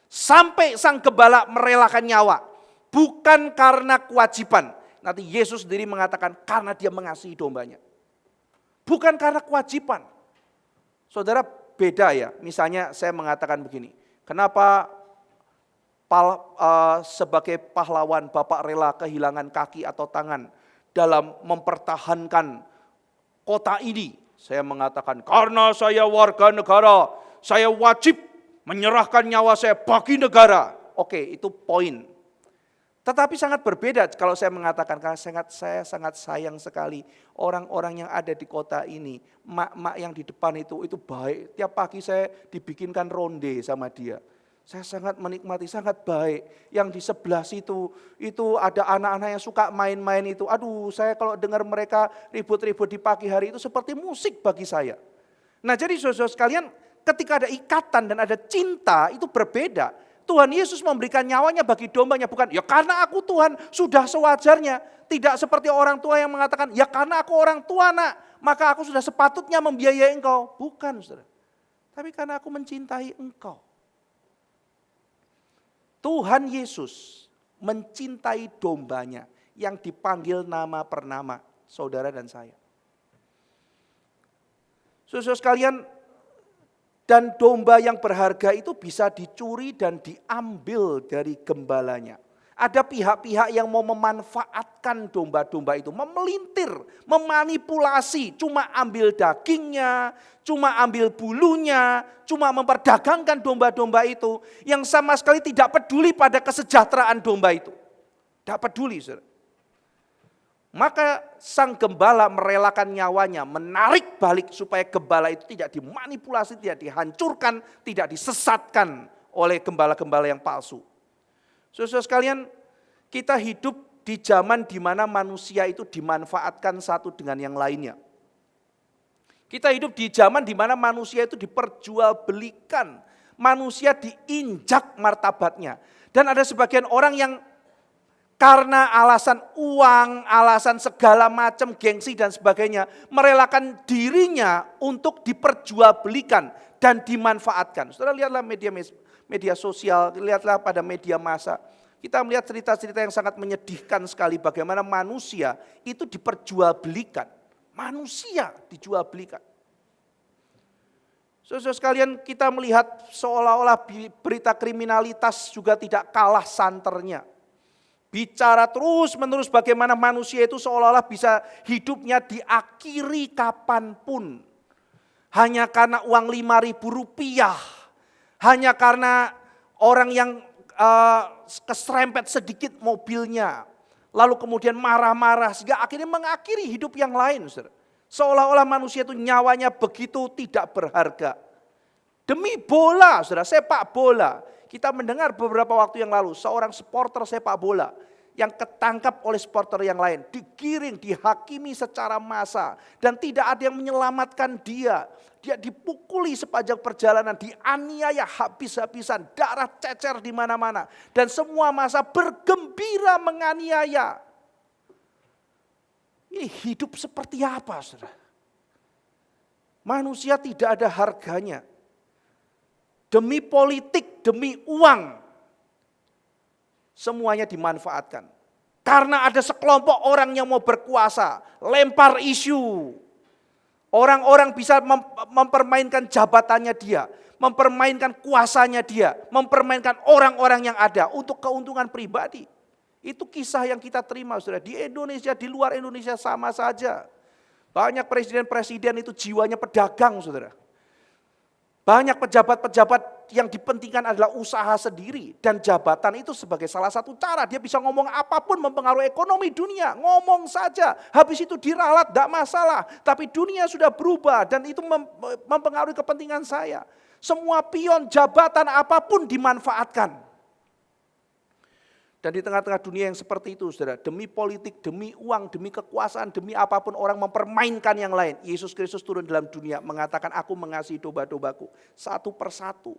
Sampai sang gembala merelakan nyawa, bukan karena kewajiban. Nanti Yesus sendiri mengatakan karena dia mengasihi dombanya. Bukan karena kewajiban. Saudara, beda ya, misalnya saya mengatakan begini, kenapa sebagai pahlawan Bapak rela kehilangan kaki atau tangan dalam mempertahankan kota ini? Saya mengatakan karena saya warga negara, saya wajib menyerahkan nyawa saya bagi negara. Oke, itu poin. Tetapi sangat berbeda kalau saya mengatakan karena saya sangat sayang sekali orang-orang yang ada di kota ini. Mak-mak yang di depan itu baik. Tiap pagi saya dibikinkan ronde sama dia. Saya sangat menikmati, sangat baik. Yang di sebelah situ, itu ada anak-anak yang suka main-main itu. Aduh, saya kalau dengar mereka ribut-ribut di pagi hari itu seperti musik bagi saya. Nah, jadi saudara sekalian, ketika ada ikatan dan ada cinta itu berbeda. Tuhan Yesus memberikan nyawanya bagi dombanya, bukan ya karena aku Tuhan sudah sewajarnya. Tidak seperti orang tua yang mengatakan ya karena aku orang tua nak, maka aku sudah sepatutnya membiayai engkau. Bukan, saudara. Tapi karena aku mencintai engkau. Tuhan Yesus mencintai dombanya yang dipanggil nama per nama, saudara dan saya. Saudara sekalian, dan domba yang berharga itu bisa dicuri dan diambil dari gembalanya. Ada pihak-pihak yang mau memanfaatkan domba-domba itu, memelintir, memanipulasi, cuma ambil dagingnya, cuma ambil bulunya, cuma memperdagangkan domba-domba itu, yang sama sekali tidak peduli pada kesejahteraan domba itu. Tidak peduli, saudara. Maka sang gembala merelakan nyawanya, menarik balik supaya gembala itu tidak dimanipulasi, tidak dihancurkan, tidak disesatkan oleh gembala-gembala yang palsu. Saudara sekalian, kita hidup di zaman di mana manusia itu dimanfaatkan satu dengan yang lainnya. Kita hidup di zaman di mana manusia itu diperjualbelikan, manusia diinjak martabatnya. Dan ada sebagian orang yang karena alasan uang, alasan segala macam gengsi dan sebagainya, merelakan dirinya untuk diperjualbelikan dan dimanfaatkan. Saudara lihatlah media sosial, lihatlah pada media massa. Kita melihat cerita-cerita yang sangat menyedihkan sekali bagaimana manusia itu diperjualbelikan. Manusia dijualbelikan. Saudara sekalian, kita melihat seolah-olah berita kriminalitas juga tidak kalah santernya. Bicara terus-menerus bagaimana manusia itu seolah-olah bisa hidupnya diakhiri kapanpun. Hanya karena uang 5.000 rupiah. Hanya karena orang yang keserempet sedikit mobilnya. Lalu kemudian marah-marah sehingga akhirnya mengakhiri hidup yang lain. Seolah-olah manusia itu nyawanya begitu tidak berharga. Demi bola, saudara, sepak bola. Kita mendengar beberapa waktu yang lalu, seorang supporter sepak bola yang ketangkap oleh supporter yang lain, digiring, dihakimi secara massal, dan tidak ada yang menyelamatkan dia. Dia dipukuli sepanjang perjalanan, dianiaya habis-habisan, darah cecer di mana-mana. Dan semua massa bergembira menganiaya. Ini hidup seperti apa, saudara? Manusia tidak ada harganya. Demi politik, demi uang, semuanya dimanfaatkan. Karena ada sekelompok orang yang mau berkuasa, lempar isu. Orang-orang bisa mempermainkan jabatannya dia, mempermainkan kuasanya dia, mempermainkan orang-orang yang ada untuk keuntungan pribadi. Itu kisah yang kita terima, saudara. Di Indonesia, di luar Indonesia sama saja. Banyak presiden-presiden itu jiwanya pedagang, saudara. Banyak pejabat-pejabat yang dipentingkan adalah usaha sendiri. Dan jabatan itu sebagai salah satu cara. Dia bisa ngomong apapun mempengaruhi ekonomi dunia. Ngomong saja. Habis itu diralat, tidak masalah. Tapi dunia sudah berubah dan itu mempengaruhi kepentingan saya. Semua pion jabatan apapun dimanfaatkan. Dan di tengah-tengah dunia yang seperti itu, saudara, demi politik, demi uang, demi kekuasaan, demi apapun orang mempermainkan yang lain. Yesus Kristus turun dalam dunia mengatakan, aku mengasihi domba-dombaku satu persatu.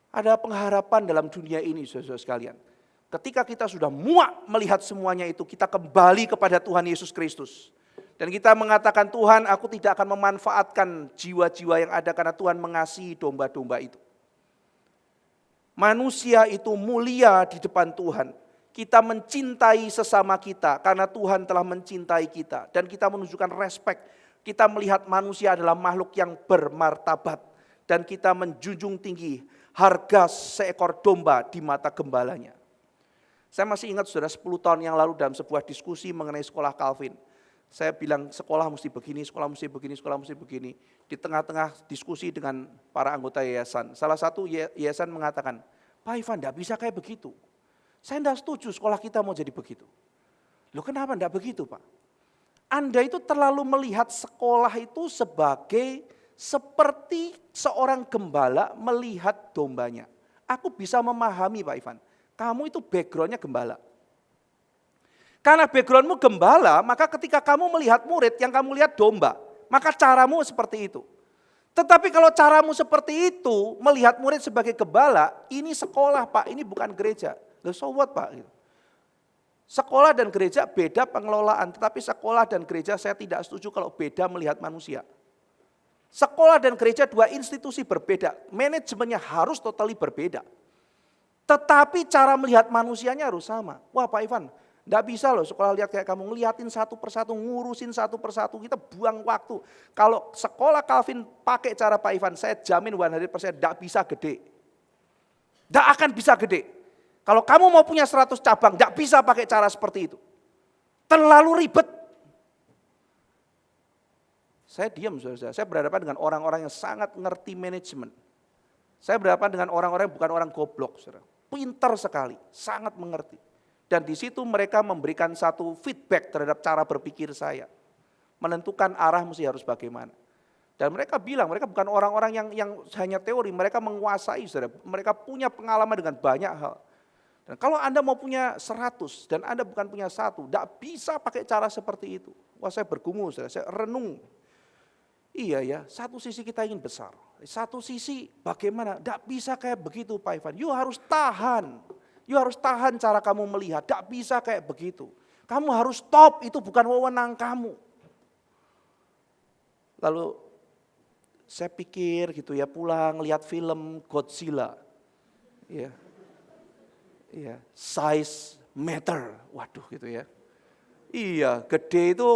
Ada pengharapan dalam dunia ini, saudara sekalian. Ketika kita sudah muak melihat semuanya itu, kita kembali kepada Tuhan Yesus Kristus. Dan kita mengatakan, Tuhan, aku tidak akan memanfaatkan jiwa-jiwa yang ada karena Tuhan mengasihi domba-domba itu. Manusia itu mulia di depan Tuhan. Kita mencintai sesama kita karena Tuhan telah mencintai kita. Dan kita menunjukkan respect. Kita melihat manusia adalah makhluk yang bermartabat. Dan kita menjunjung tinggi harga seekor domba di mata gembalanya. Saya masih ingat, saudara, 10 tahun yang lalu dalam sebuah diskusi mengenai sekolah Calvin. Saya bilang sekolah mesti begini, sekolah mesti begini, sekolah mesti begini. Di tengah-tengah diskusi dengan para anggota yayasan. Salah satu yayasan mengatakan, Pak Ivan tidak bisa kayak begitu. Saya tidak setuju sekolah kita mau jadi begitu. Loh kenapa tidak begitu Pak? Anda itu terlalu melihat sekolah itu sebagai seperti seorang gembala melihat dombanya. Aku bisa memahami Pak Ivan, kamu itu backgroundnya gembala. Karena backgroundmu gembala, maka ketika kamu melihat murid yang kamu lihat domba, maka caramu seperti itu. Tetapi kalau caramu seperti itu, melihat murid sebagai gembala, ini sekolah Pak, ini bukan gereja. Loh so what Pak? Sekolah dan gereja beda pengelolaan, tetapi sekolah dan gereja saya tidak setuju kalau beda melihat manusia. Sekolah dan gereja dua institusi berbeda, manajemennya harus totally berbeda. Tetapi cara melihat manusianya harus sama. Wah Pak Ivan, tidak bisa loh sekolah lihat kayak kamu, ngeliatin satu persatu, ngurusin satu persatu, kita buang waktu. Kalau sekolah Calvin pakai cara Pak Ivan, saya jamin 100% tidak bisa gede. Tidak akan bisa gede. Kalau kamu mau punya 100 cabang, tidak bisa pakai cara seperti itu. Terlalu ribet. Saya diam, saudara. Saya berhadapan dengan orang-orang yang sangat ngerti manajemen. Saya berhadapan dengan orang-orang yang bukan orang goblok, saudara. Pintar sekali, sangat mengerti. Dan di situ mereka memberikan satu feedback terhadap cara berpikir saya. Menentukan arah mesti harus bagaimana. Dan mereka bilang, mereka bukan orang-orang yang hanya teori, mereka menguasai, saudara. Mereka punya pengalaman dengan banyak hal. Dan kalau Anda mau punya 100 dan Anda bukan punya 1, tidak bisa pakai cara seperti itu. Wah saya bergumul, saudara. Saya renung. Iya ya, satu sisi kita ingin besar. Satu sisi bagaimana, tidak bisa kayak begitu Pak Ivan. You harus tahan. You harus tahan cara kamu melihat, tidak bisa kayak begitu. Kamu harus stop, itu bukan wewenang kamu. Lalu saya pikir gitu ya, pulang lihat film Godzilla. Iya. Iya, size matter. Waduh gitu ya. Iya, gede itu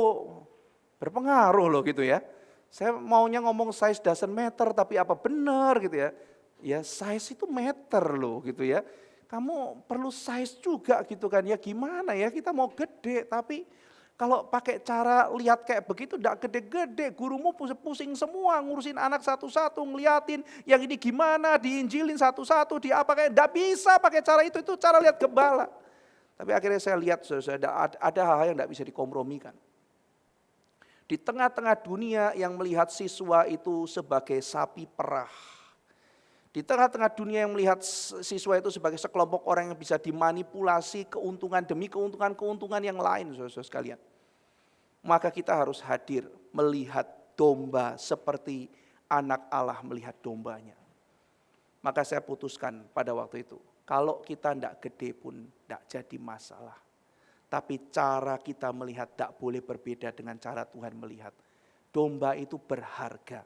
berpengaruh loh gitu ya. Saya maunya ngomong size doesn't matter, tapi apa benar gitu ya. Ya size itu matter loh gitu ya. Kamu perlu size juga gitu kan, ya gimana ya kita mau gede tapi kalau pakai cara lihat kayak begitu enggak gede-gede, gurumu pusing semua ngurusin anak satu-satu, ngeliatin yang ini gimana, diinjilin satu-satu, diapakan, enggak bisa pakai cara itu cara lihat gembala. Tapi akhirnya saya lihat ada hal-hal yang enggak bisa dikompromikan. Di tengah-tengah dunia yang melihat siswa itu sebagai sapi perah. Di tengah-tengah dunia yang melihat siswa itu sebagai sekelompok orang yang bisa dimanipulasi keuntungan demi keuntungan yang lain, saudara-saudara sekalian. Maka kita harus hadir melihat domba seperti anak Allah melihat dombanya. Maka saya putuskan pada waktu itu, kalau kita tidak gede pun tidak jadi masalah. Tapi cara kita melihat tidak boleh berbeda dengan cara Tuhan melihat. Domba itu berharga.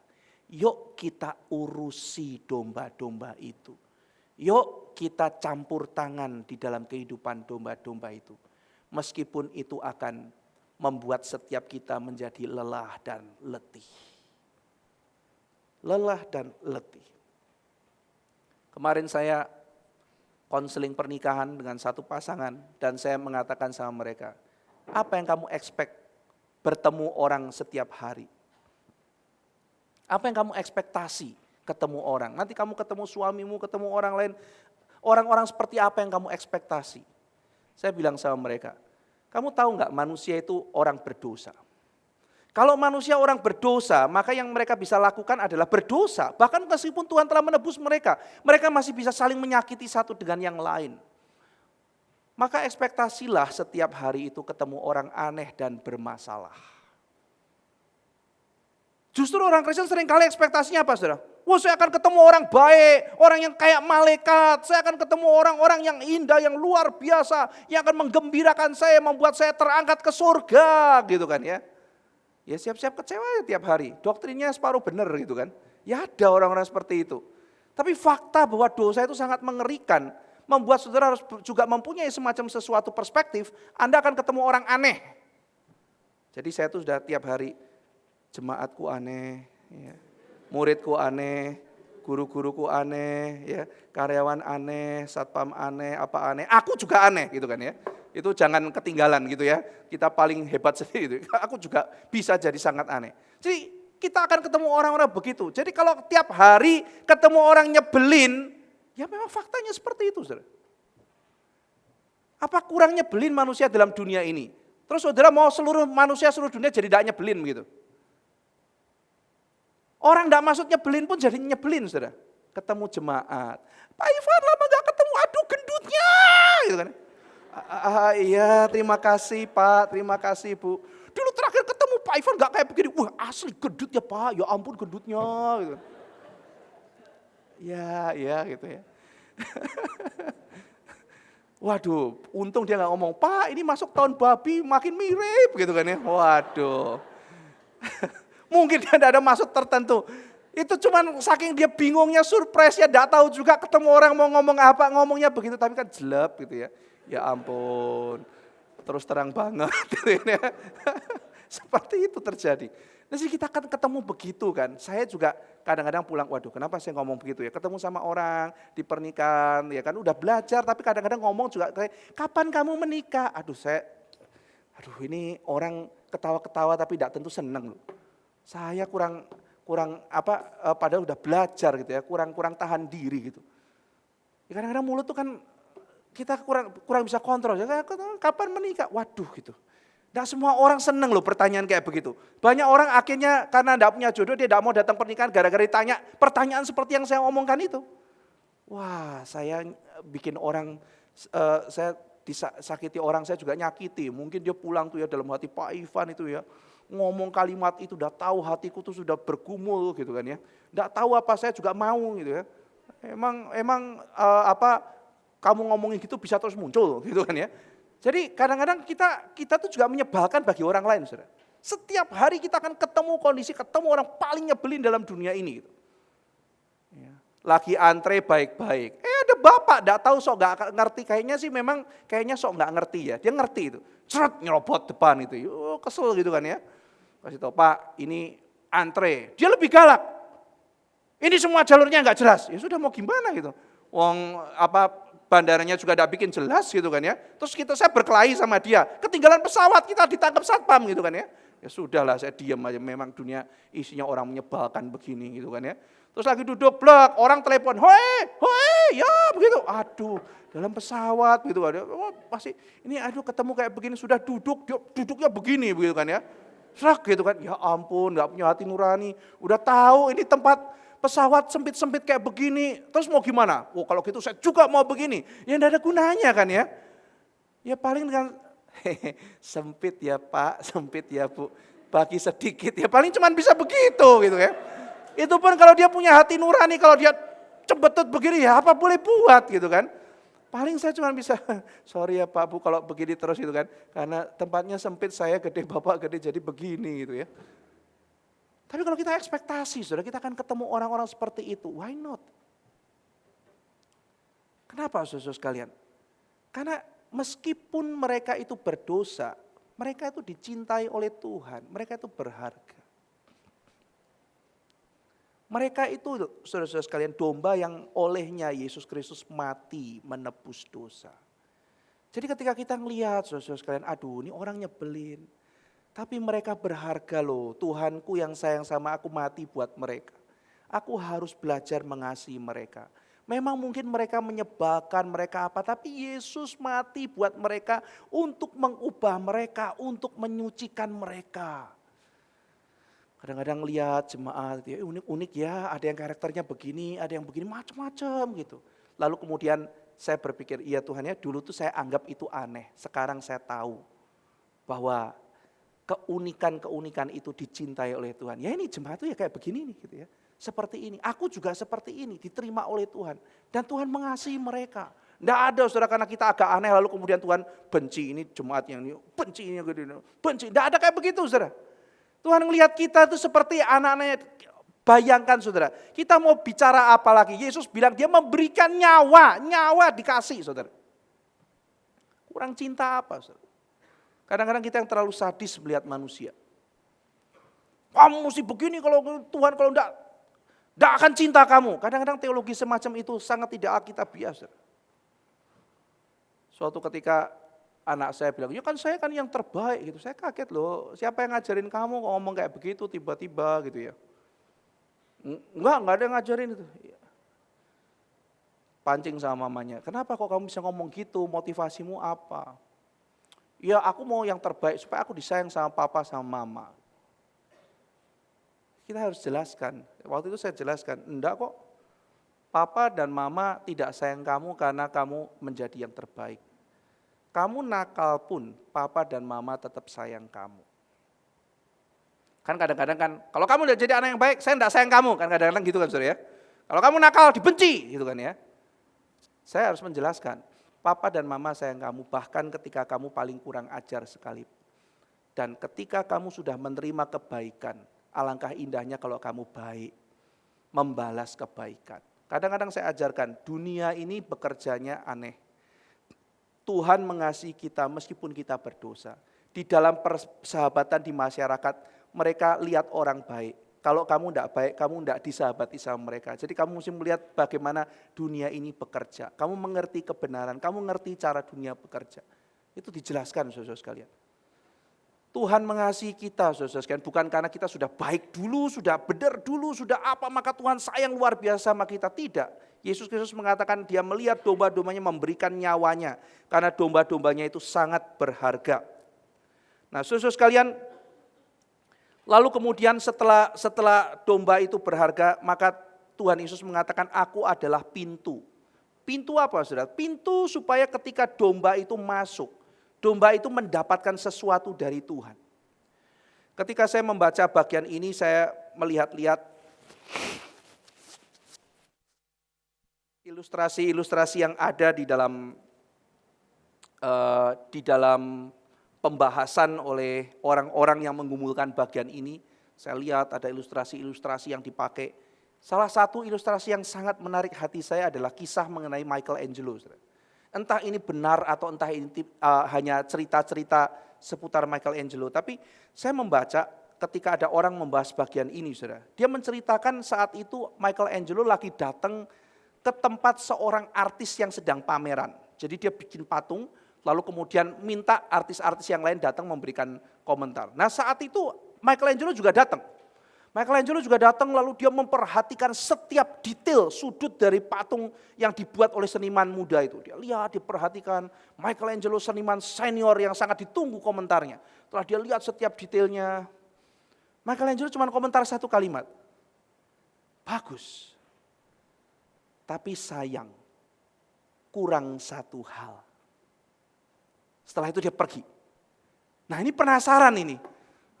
Yuk kita urusi domba-domba itu. Yuk kita campur tangan di dalam kehidupan domba-domba itu. Meskipun itu akan membuat setiap kita menjadi lelah dan letih. Lelah dan letih. Kemarin saya konseling pernikahan dengan satu pasangan dan saya mengatakan sama mereka, apa yang kamu expect bertemu orang setiap hari? Apa yang kamu ekspektasi ketemu orang? Nanti kamu ketemu suamimu, ketemu orang lain, orang-orang seperti apa yang kamu ekspektasi? Saya bilang sama mereka, kamu tahu nggak manusia itu orang berdosa? Kalau manusia orang berdosa, maka yang mereka bisa lakukan adalah berdosa. Bahkan meskipun Tuhan telah menebus mereka, mereka masih bisa saling menyakiti satu dengan yang lain. Maka ekspektasilah setiap hari itu ketemu orang aneh dan bermasalah. Justru orang Kristen seringkali ekspektasinya apa, saudara? Wah, saya akan ketemu orang baik, orang yang kayak malaikat. Saya akan ketemu orang-orang yang indah, yang luar biasa, yang akan menggembirakan saya, membuat saya terangkat ke surga, gitu kan ya. Ya siap-siap kecewa ya tiap hari. Doktrinnya separuh benar gitu kan. Ya ada orang-orang seperti itu. Tapi fakta bahwa dosa itu sangat mengerikan. Membuat saudara harus juga mempunyai semacam sesuatu perspektif. Anda akan ketemu orang aneh. Jadi saya tuh sudah tiap hari, jemaatku aneh, ya. Muridku aneh, guru-guruku aneh, ya. Karyawan aneh, satpam aneh, apa aneh. Aku juga aneh gitu kan ya. Itu jangan ketinggalan gitu ya. Kita paling hebat sendiri gitu. Aku juga bisa jadi sangat aneh. Jadi kita akan ketemu orang-orang begitu. Jadi kalau tiap hari ketemu orang nyebelin, ya memang faktanya seperti itu, saudara. Apa kurang nyebelin manusia dalam dunia ini? Terus saudara mau seluruh manusia seluruh dunia jadi tidak nyebelin begitu? Orang tidak maksud nyebelin pun jadi nyebelin, saudara. Ketemu jemaat. Pak Ivan lama gak ketemu, aduh gendutnya, gitu kan. Iya, terima kasih Pak, terima kasih Bu. Dulu terakhir ketemu Pak Ivan gak kayak begini. Wah asli gendut ya Pak, ya ampun gendutnya. Gitu. Ya gitu ya. Waduh, untung dia gak ngomong, Pak ini masuk tahun babi makin mirip gitu kan ya. Waduh. Mungkin dia tidak ada maksud tertentu. Itu cuman saking dia bingungnya, surprise ya, tidak tahu juga ketemu orang mau ngomong apa, ngomongnya begitu. Tapi kan jelek gitu ya. Ya ampun, terus terang banget. Seperti itu terjadi. Jadi kita akan ketemu begitu kan. Saya juga kadang-kadang pulang, waduh kenapa saya ngomong begitu ya. Ketemu sama orang di pernikahan, ya kan udah belajar tapi kadang-kadang ngomong juga kayak, kapan kamu menikah? Aduh ini orang ketawa-ketawa tapi tidak tentu seneng loh. Saya kurang padahal udah belajar gitu ya, kurang tahan diri gitu. Ya, kadang-kadang mulut tuh kan kita kurang bisa kontrol. Kapan menikah? Waduh gitu. Tidak semua orang seneng loh pertanyaan kayak begitu. Banyak orang akhirnya karena tidak punya jodoh dia tidak mau datang pernikahan gara-gara ditanya pertanyaan seperti yang saya omongkan itu. Wah saya bikin orang, saya disakiti orang, saya juga nyakiti. Mungkin dia pulang tuh ya dalam hati Pak Ivan itu ya. Ngomong kalimat itu udah tahu hatiku tuh sudah bergumul gitu kan ya. Tidak tahu apa saya juga mau gitu ya. Emang kamu ngomongin gitu bisa terus muncul gitu kan ya. Jadi kadang-kadang kita tuh juga menyebalkan bagi orang lain, saudara. Setiap hari kita akan ketemu orang paling nyebelin dalam dunia ini. Gitu. Ya. Lagi antre baik-baik. Ada bapak enggak tahu sok enggak ngerti, kayaknya sok enggak ngerti ya. Dia ngerti itu. Ceret nyerobot depan itu. Kesel gitu kan ya. Kasih tahu, Pak, ini antre. Dia lebih galak. Ini semua jalurnya enggak jelas. Ya sudah mau gimana gitu. Bandaranya juga tidak bikin jelas gitu kan ya. Terus saya berkelahi sama dia. Ketinggalan pesawat kita ditangkap satpam gitu kan ya. Ya sudahlah saya diam aja. Memang dunia isinya orang menyebalkan begini gitu kan ya. Terus lagi duduk blek, orang telepon, hoi, ya begitu. Aduh, dalam pesawat gitu kan ya. Ketemu kayak begini sudah duduknya begini begitu kan ya. Srak gitu kan, ya ampun gak punya hati nurani. Udah tahu ini tempat pesawat sempit-sempit kayak begini, terus mau gimana? Oh kalau gitu saya juga mau begini. Ya enggak ada gunanya kan ya. Ya paling dengan sempit ya Pak, sempit ya Bu, bagi sedikit ya paling cuman bisa begitu gitu ya. Itu pun kalau dia punya hati nurani, kalau dia cebetut begini ya apa boleh buat gitu kan. Paling saya cuma bisa, sorry ya Pak Bu kalau begini terus gitu kan. Karena tempatnya sempit, saya gede, Bapak gede jadi begini gitu ya. Tapi kalau kita ekspektasi, saudara, kita akan ketemu orang-orang seperti itu. Why not? Kenapa saudara sekalian? Karena meskipun mereka itu berdosa, mereka itu dicintai oleh Tuhan, mereka itu berharga. Mereka itu, saudara-saudara sekalian, domba yang olehnya Yesus Kristus mati menebus dosa. Jadi ketika kita ngelihat, saudara-saudara sekalian, aduh ini orang nyebelin. Tapi mereka berharga loh, Tuhanku yang sayang sama aku mati buat mereka. Aku harus belajar mengasihi mereka. Memang mungkin mereka menyebalkan, mereka apa, tapi Yesus mati buat mereka untuk mengubah mereka, untuk menyucikan mereka. Kadang-kadang lihat jemaat, ya, unik-unik ya, ada yang karakternya begini, ada yang begini, macam-macam gitu. Lalu kemudian saya berpikir, iya Tuhan ya, dulu tuh saya anggap itu aneh. Sekarang saya tahu bahwa keunikan-keunikan itu dicintai oleh Tuhan. Ya ini jemaat tuh ya kayak begini nih gitu ya. Seperti ini, aku juga seperti ini, diterima oleh Tuhan. Dan Tuhan mengasihi mereka. Tidak ada saudara karena kita agak aneh lalu kemudian Tuhan benci ini jemaat yang ini, benci ini, benci. Tidak ada kayak begitu saudara. Tuhan melihat kita itu seperti anak-anaknya. Bayangkan saudara, kita mau bicara apa lagi? Yesus bilang dia memberikan nyawa, nyawa dikasih saudara. Kurang cinta apa saudara? Kadang-kadang kita yang terlalu sadis melihat manusia. Kamu mesti begini kalau Tuhan kalau enggak akan cinta kamu. Kadang-kadang teologi semacam itu sangat tidak alkitabiah saudara. Suatu ketika anak saya bilang, ya kan saya kan yang terbaik gitu. Saya kaget loh, siapa yang ngajarin kamu ngomong kayak begitu tiba-tiba gitu ya. Enggak ada yang ngajarin itu. Pancing sama mamanya, kenapa kok kamu bisa ngomong gitu, motivasimu apa? Ya aku mau yang terbaik supaya aku disayang sama papa sama mama. Kita harus jelaskan, waktu itu saya jelaskan, enggak kok. Papa dan mama tidak sayang kamu karena kamu menjadi yang terbaik. Kamu nakal pun, papa dan mama tetap sayang kamu. Kan kadang-kadang kan, kalau kamu udah jadi anak yang baik, saya enggak sayang kamu. Kan kadang-kadang gitu kan saudara ya. Kalau kamu nakal, dibenci gitu kan ya. Saya harus menjelaskan, papa dan mama sayang kamu, bahkan ketika kamu paling kurang ajar sekalipun. Dan ketika kamu sudah menerima kebaikan, alangkah indahnya kalau kamu baik, membalas kebaikan. Kadang-kadang saya ajarkan, dunia ini bekerjanya aneh. Tuhan mengasihi kita meskipun kita berdosa. Di dalam persahabatan di masyarakat, mereka lihat orang baik. Kalau kamu tidak baik, kamu tidak disahabati sama mereka. Jadi kamu mesti melihat bagaimana dunia ini bekerja. Kamu mengerti kebenaran, kamu mengerti cara dunia bekerja. Itu dijelaskan saudara sekalian. Tuhan mengasihi kita saudara sekalian, bukan karena kita sudah baik dulu, sudah benar dulu, sudah apa, maka Tuhan sayang luar biasa sama kita. Tidak. Yesus Kristus mengatakan dia melihat domba-dombanya memberikan nyawanya. Karena domba-dombanya itu sangat berharga. Nah saudara sekalian, lalu kemudian setelah domba itu berharga, maka Tuhan Yesus mengatakan aku adalah pintu. Pintu apa saudara? Pintu supaya ketika domba itu masuk, domba itu mendapatkan sesuatu dari Tuhan. Ketika saya membaca bagian ini, saya melihat-lihat ilustrasi-ilustrasi yang ada di dalam pembahasan oleh orang-orang yang menggumulkan bagian ini. Saya lihat ada ilustrasi-ilustrasi yang dipakai. Salah satu ilustrasi yang sangat menarik hati saya adalah kisah mengenai Michelangelo. Entah ini benar atau entah ini hanya cerita-cerita seputar Michelangelo. Tapi saya membaca ketika ada orang membahas bagian ini, saudara. Dia menceritakan saat itu Michelangelo lagi datang ke tempat seorang artis yang sedang pameran. Jadi dia bikin patung, lalu kemudian minta artis-artis yang lain datang memberikan komentar. Nah saat itu Michelangelo juga datang. Lalu dia memperhatikan setiap detail sudut dari patung yang dibuat oleh seniman muda itu. Dia lihat, diperhatikan, Michelangelo seniman senior yang sangat ditunggu komentarnya. Setelah dia lihat setiap detailnya, Michelangelo cuma komentar satu kalimat. Bagus. Tapi sayang, kurang satu hal. Setelah itu dia pergi. Nah ini penasaran ini.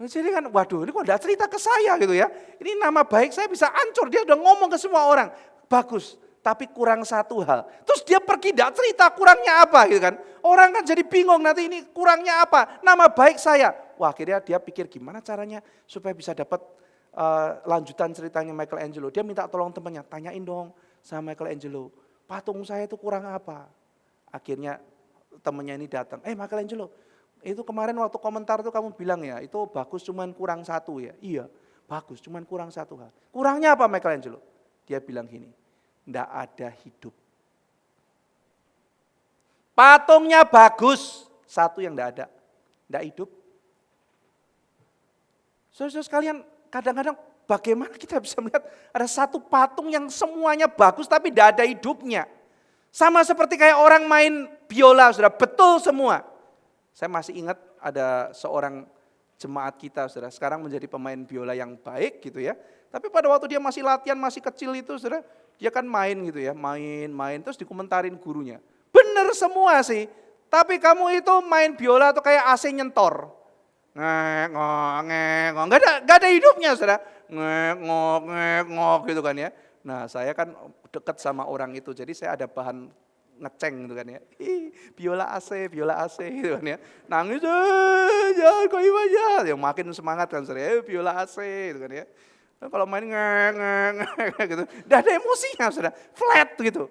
Jadi kan waduh ini kok enggak cerita ke saya gitu ya. Ini nama baik saya bisa hancur. Dia udah ngomong ke semua orang. Bagus, tapi kurang satu hal. Terus dia pergi enggak cerita kurangnya apa gitu kan. Orang kan jadi bingung nanti ini kurangnya apa. Nama baik saya. Wah akhirnya dia pikir gimana caranya supaya bisa dapat lanjutan ceritanya Michelangelo. Dia minta tolong temannya, tanyain dong sama Michelangelo. Patung saya itu kurang apa? Akhirnya temannya ini datang. Michelangelo, itu kemarin waktu komentar tuh kamu bilang ya, itu bagus cuman kurang satu ya. Iya, bagus cuman kurang satu hal. Kurangnya apa Michelangelo? Dia bilang gini, enggak ada hidup. Patungnya bagus, satu yang enggak ada, enggak hidup. Saudara sekalian, kadang-kadang bagaimana kita bisa melihat ada satu patung yang semuanya bagus tapi enggak ada hidupnya. Sama seperti kayak orang main biola, saudara, betul semua. Saya masih ingat ada seorang jemaat kita, saudara, sekarang menjadi pemain biola yang baik gitu ya. Tapi pada waktu dia masih latihan, masih kecil itu, saudara, dia kan main gitu ya, main, terus dikomentarin gurunya. Bener semua sih, tapi kamu itu main biola tuh kayak AC nyentor. Ngek, nggak ada hidupnya, saudara. Ngek gitu kan ya. Nah saya kan dekat sama orang itu, jadi saya ada bahan ngeceng gitu kan ya. Biola AC gitu kan ya. Nangis, jangan kau aja. Yang makin semangat kan saya, biola AC gitu kan ya. Nah, kalau main ngek gitu, enggak ada emosinya sudah, flat gitu.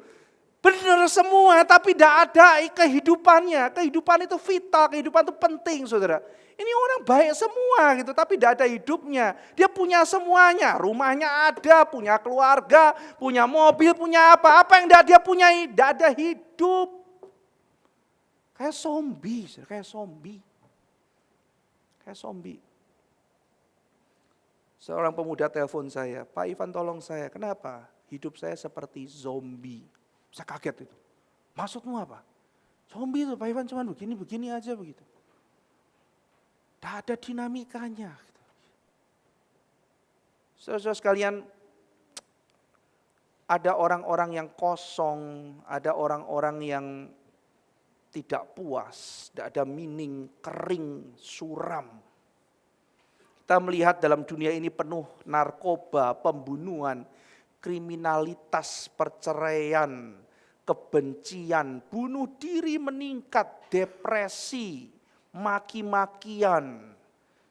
Benar semua tapi tidak ada kehidupannya. Kehidupan itu vital, kehidupan itu penting saudara. Ini orang baik semua gitu tapi tidak ada hidupnya. Dia punya semuanya, rumahnya ada, punya keluarga, punya mobil, punya apa. Apa yang dia punya tidak ada hidup. Kayak zombie, kayak zombie. Kayak zombie. Seorang pemuda telepon saya, Pak Ivan tolong saya, kenapa? Hidup saya seperti zombie. Saya kaget itu. Maksudmu apa? Zombie itu Pak Ivan cuma begini aja begitu. Tidak ada dinamikanya. Saudara sekalian, ada orang-orang yang kosong, ada orang-orang yang tidak puas, tidak ada meaning, kering, suram. Kita melihat dalam dunia ini penuh narkoba, pembunuhan, kriminalitas, perceraian, kebencian, bunuh diri meningkat, depresi, maki-makian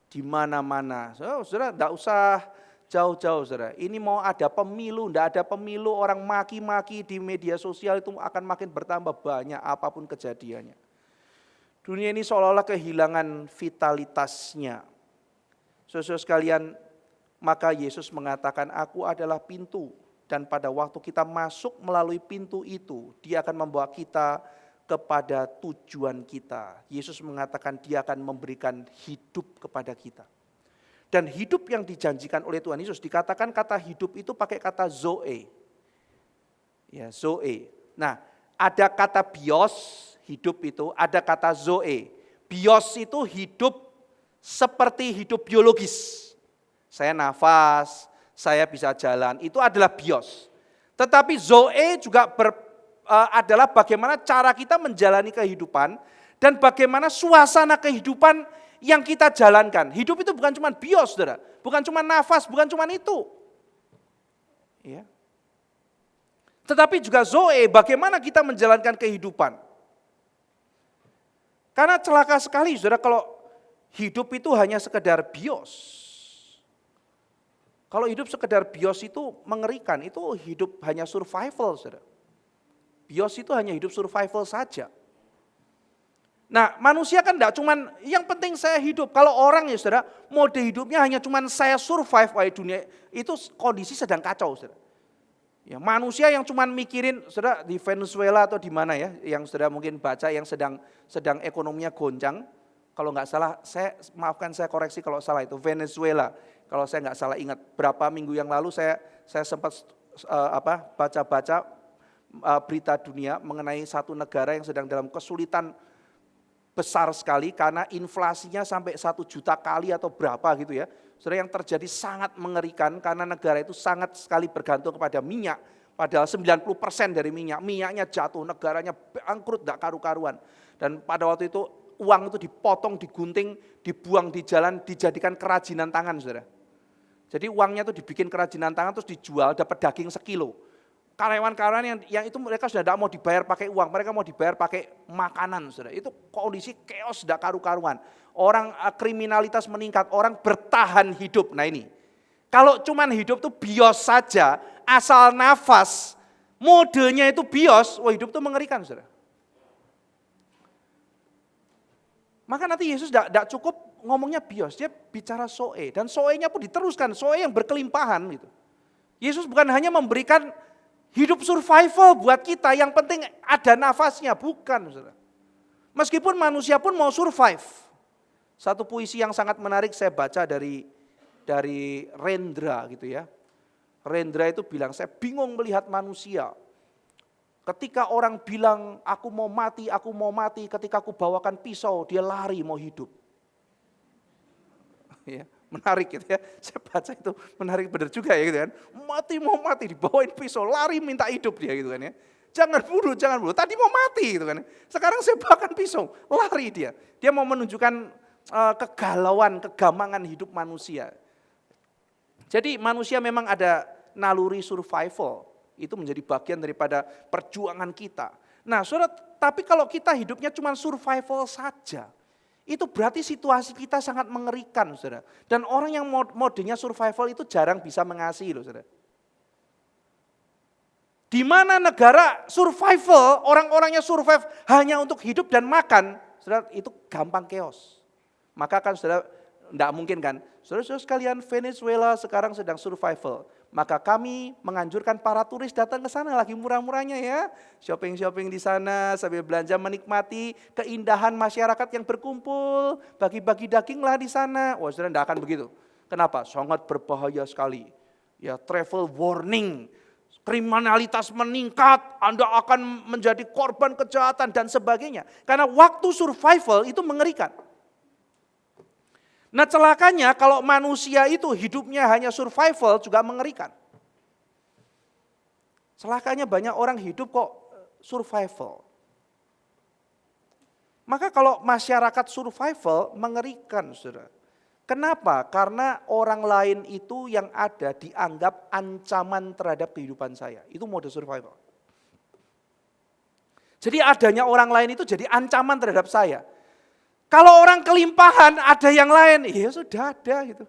di mana-mana. Saudara, enggak usah jauh-jauh, saudara. Ini mau ada pemilu, enggak ada pemilu, orang maki-maki di media sosial itu akan makin bertambah banyak apapun kejadiannya. Dunia ini seolah-olah kehilangan vitalitasnya. Saudara sekalian, maka Yesus mengatakan, aku adalah pintu. Dan pada waktu kita masuk melalui pintu itu, dia akan membawa kita kepada tujuan kita. Yesus mengatakan dia akan memberikan hidup kepada kita. Dan hidup yang dijanjikan oleh Tuhan Yesus, dikatakan kata hidup itu pakai kata zoe. Ya, zoe. Nah, ada kata bios, hidup itu, ada kata zoe. Bios itu hidup seperti hidup biologis. Saya nafas, saya bisa jalan, itu adalah bios. Tetapi zoe juga adalah bagaimana cara kita menjalani kehidupan dan bagaimana suasana kehidupan yang kita jalankan. Hidup itu bukan cuma bios, saudara. Bukan cuma nafas, bukan cuma itu. Ya. Tetapi juga zoe, bagaimana kita menjalankan kehidupan. Karena celaka sekali, saudara, kalau hidup itu hanya sekedar bios. Kalau hidup sekedar bios itu mengerikan, itu hidup hanya survival, saudara. Bios itu hanya hidup survival saja. Nah, manusia kan enggak cuman yang penting saya hidup. Kalau orang ya saudara, mode hidupnya hanya cuman saya survive di dunia, itu kondisi sedang kacau, saudara. Ya, manusia yang cuman mikirin, saudara, di Venezuela atau di mana ya, yang saudara mungkin baca yang sedang ekonominya goncang. Kalau enggak salah, maafkan saya koreksi kalau salah, itu Venezuela. Kalau saya enggak salah ingat, berapa minggu yang lalu saya sempat baca-baca berita dunia mengenai satu negara yang sedang dalam kesulitan besar sekali karena inflasinya sampai 1 juta kali atau berapa gitu ya. Saudara, yang terjadi sangat mengerikan karena negara itu sangat sekali bergantung kepada minyak. Padahal 90% dari minyaknya jatuh, negaranya bangkrut, gak karu-karuan. Dan pada waktu itu uang itu dipotong, digunting, dibuang di jalan, dijadikan kerajinan tangan, saudara. Jadi uangnya itu dibikin kerajinan tangan terus dijual, dapat daging sekilo. Karyawan-karyawan yang itu mereka sudah tidak mau dibayar pakai uang, mereka mau dibayar pakai makanan, saudara. Itu kondisi chaos, tidak karu-karuan. Orang kriminalitas meningkat, orang bertahan hidup. Nah ini, kalau cuman hidup tuh bios saja, asal nafas, modenya itu bios, wah hidup tuh mengerikan, saudara. Maka nanti Yesus tidak cukup ngomongnya bios, dia bicara soe. Dan soe-nya pun diteruskan, soe yang berkelimpahan. Gitu. Yesus bukan hanya memberikan hidup survival buat kita, yang penting ada nafasnya, bukan. Saudara. Meskipun manusia pun mau survive. Satu puisi yang sangat menarik saya baca dari Rendra gitu ya. Rendra itu bilang, saya bingung melihat manusia. Ketika orang bilang, aku mau mati, ketika aku bawakan pisau, dia lari mau hidup. Ya, menarik gitu ya, saya baca itu menarik benar juga ya gitu kan. Mau mati, dibawain pisau, lari minta hidup dia gitu kan ya. Jangan bunuh, tadi mau mati gitu kan. Sekarang saya bawakan pisau, lari dia. Dia mau menunjukkan kegalauan, kegamangan hidup manusia. Jadi manusia memang ada naluri survival. Itu menjadi bagian daripada perjuangan kita. Nah saudara, tapi kalau kita hidupnya cuma survival saja, itu berarti situasi kita sangat mengerikan, saudara. Dan orang yang modenya survival itu jarang bisa mengasihi loh, saudara. Di mana negara survival, orang-orangnya survive hanya untuk hidup dan makan, saudara, itu gampang chaos. Maka kan saudara, tidak mungkin kan, saudara-saudara sekalian, Venezuela sekarang sedang survival. Maka kami menganjurkan para turis datang ke sana, lagi murah-murahnya ya. Shopping-shopping di sana sambil belanja, menikmati keindahan masyarakat yang berkumpul. Bagi-bagi daginglah di sana. Wah saudara, tidak akan begitu. Kenapa? Sangat berbahaya sekali. Ya, travel warning, kriminalitas meningkat, Anda akan menjadi korban kejahatan dan sebagainya. Karena waktu survival itu mengerikan. Nah celakanya kalau manusia itu hidupnya hanya survival juga mengerikan. Celakanya banyak orang hidup kok survival. Maka kalau masyarakat survival mengerikan, saudara. Kenapa? Karena orang lain itu yang ada dianggap ancaman terhadap kehidupan saya. Itu mode survival. Jadi adanya orang lain itu jadi ancaman terhadap saya. Kalau orang kelimpahan ada yang lain, ya sudah ada gitu.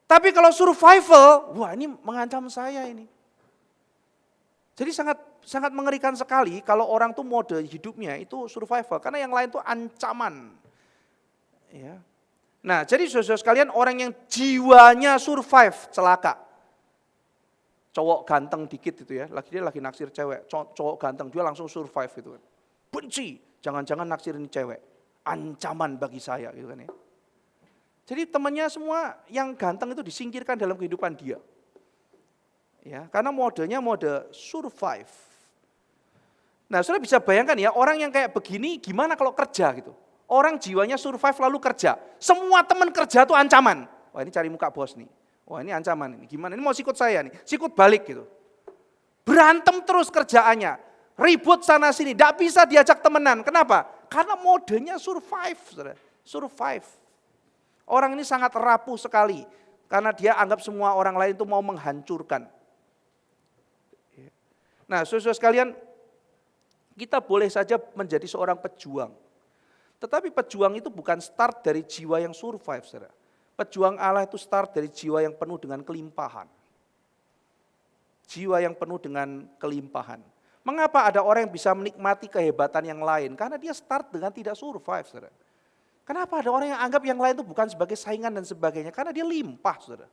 Tapi kalau survival, wah ini mengancam saya ini. Jadi sangat mengerikan sekali kalau orang tuh mode hidupnya itu survival. Karena yang lain tuh ancaman. Ya. Nah jadi saudara sekalian, orang yang jiwanya survive celaka. Cowok ganteng dikit itu ya, dia lagi naksir cewek. Cowok ganteng, dia langsung survive gitu kan. Benci, jangan-jangan naksirin cewek. Ancaman bagi saya gitu kan ya. Jadi temannya semua yang ganteng itu disingkirkan dalam kehidupan dia. Ya, karena modenya mode survive. Nah, Saudara bisa bayangkan ya, orang yang kayak begini gimana kalau kerja gitu. Orang jiwanya survive lalu kerja. Semua teman kerja tuh ancaman. Wah, ini cari muka bos nih. Wah, ini ancaman ini. Gimana? Ini mau sikut saya nih. Sikut balik gitu. Berantem terus kerjaannya. Ribut sana sini, tidak bisa diajak temenan. Kenapa? Karena modenya survive, saudara. Survive. Orang ini sangat rapuh sekali. Karena dia anggap semua orang lain itu mau menghancurkan. Nah saudara sekalian, kita boleh saja menjadi seorang pejuang. Tetapi pejuang itu bukan start dari jiwa yang survive, saudara. Pejuang Allah itu start dari jiwa yang penuh dengan kelimpahan. Jiwa yang penuh dengan kelimpahan. Mengapa ada orang yang bisa menikmati kehebatan yang lain? Karena dia start dengan tidak survive, saudara. Kenapa ada orang yang anggap yang lain itu bukan sebagai saingan dan sebagainya? Karena dia limpah, saudara.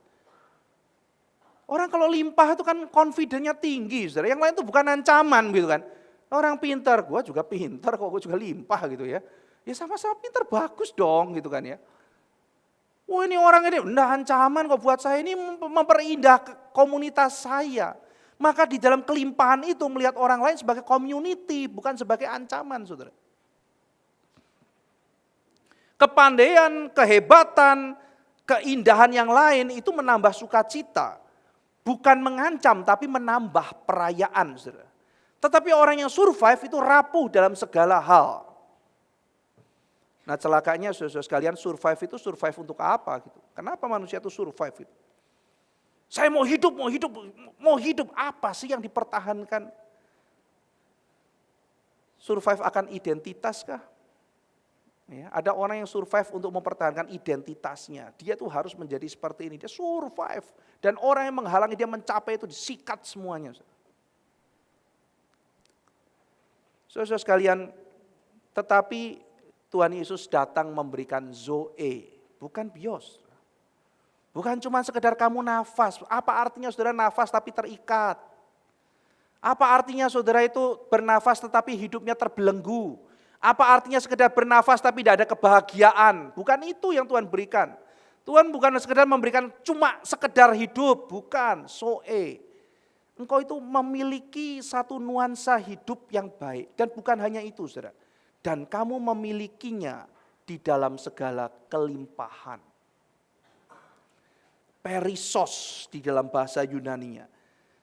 Orang kalau limpah itu kan confidence-nya tinggi, saudara. Yang lain itu bukan ancaman gitu kan. Orang pintar, gue juga pintar kok, gue juga limpah gitu ya. Ya sama-sama pintar, bagus dong gitu kan ya. Wah ini orang ini, enggak ancaman kok buat saya, ini memperindah komunitas saya. Maka di dalam kelimpahan itu melihat orang lain sebagai community, bukan sebagai ancaman, saudara. Kepandaian, kehebatan, Keindahan yang lain itu menambah sukacita. Bukan mengancam, tapi menambah perayaan. Saudara. Tetapi orang yang survive itu rapuh dalam segala hal. Nah celakanya saudara sekalian, survive itu survive untuk apa gitu? Kenapa manusia itu survive itu? Saya mau hidup, apa sih yang dipertahankan? Survive akan identitas kah? Ya, ada orang yang survive untuk mempertahankan identitasnya. Dia tuh harus menjadi seperti ini. Dia survive. Dan orang yang menghalangi dia mencapai itu disikat semuanya. Saudara sekalian, tetapi Tuhan Yesus datang memberikan zoe, bukan bios. Bukan cuma sekedar kamu nafas. Apa artinya saudara nafas tapi terikat? Apa artinya saudara itu bernafas tetapi hidupnya terbelenggu? Apa artinya sekedar bernafas tapi tidak ada kebahagiaan? Bukan itu yang Tuhan berikan. Tuhan bukan sekedar memberikan cuma sekedar hidup, bukan, zoe. Engkau itu memiliki satu nuansa hidup yang baik. Dan bukan hanya itu saudara. Dan kamu memilikinya di dalam segala kelimpahan. Perisos di dalam bahasa Yunaninya.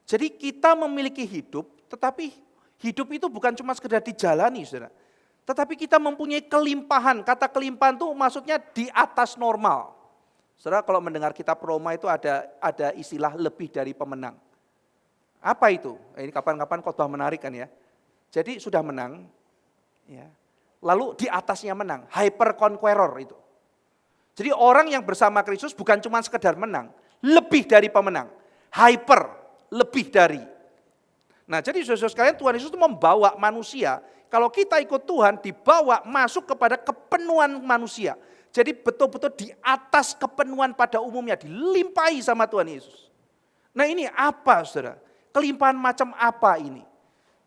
Jadi kita memiliki hidup, tetapi hidup itu bukan cuma sekedar dijalani saudara. Tetapi kita mempunyai kelimpahan. Kata kelimpahan itu maksudnya di atas normal. Saudara kalau mendengar kitab Roma itu ada istilah lebih dari pemenang. Apa itu? Ini kapan-kapan khotbah menarik kan ya. Jadi sudah menang, ya. Lalu di atasnya menang, hyper conqueror itu. Jadi orang yang bersama Kristus bukan cuma sekedar menang, lebih dari pemenang. Hyper, lebih dari. Nah jadi saudara sekalian Tuhan Yesus itu membawa manusia. Kalau kita ikut Tuhan dibawa masuk kepada kepenuhan manusia. Jadi betul-betul di atas kepenuhan pada umumnya dilimpahi sama Tuhan Yesus. Nah ini apa saudara? Kelimpahan macam apa ini?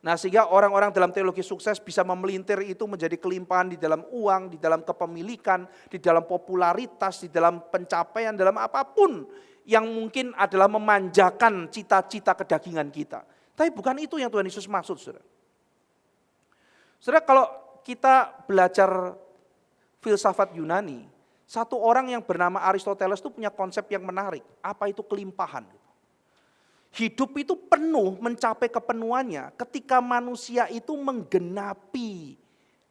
Nah sehingga orang-orang dalam teologi sukses bisa memelintir itu menjadi kelimpahan di dalam uang, di dalam kepemilikan, di dalam popularitas, di dalam pencapaian, dalam apapun yang mungkin adalah memanjakan cita-cita kedagingan kita. Tapi bukan itu yang Tuhan Yesus maksud saudara. Saudara kalau kita belajar filsafat Yunani, satu orang yang bernama Aristoteles itu punya konsep yang menarik. Apa itu kelimpahan? Hidup itu penuh mencapai kepenuhannya ketika manusia itu menggenapi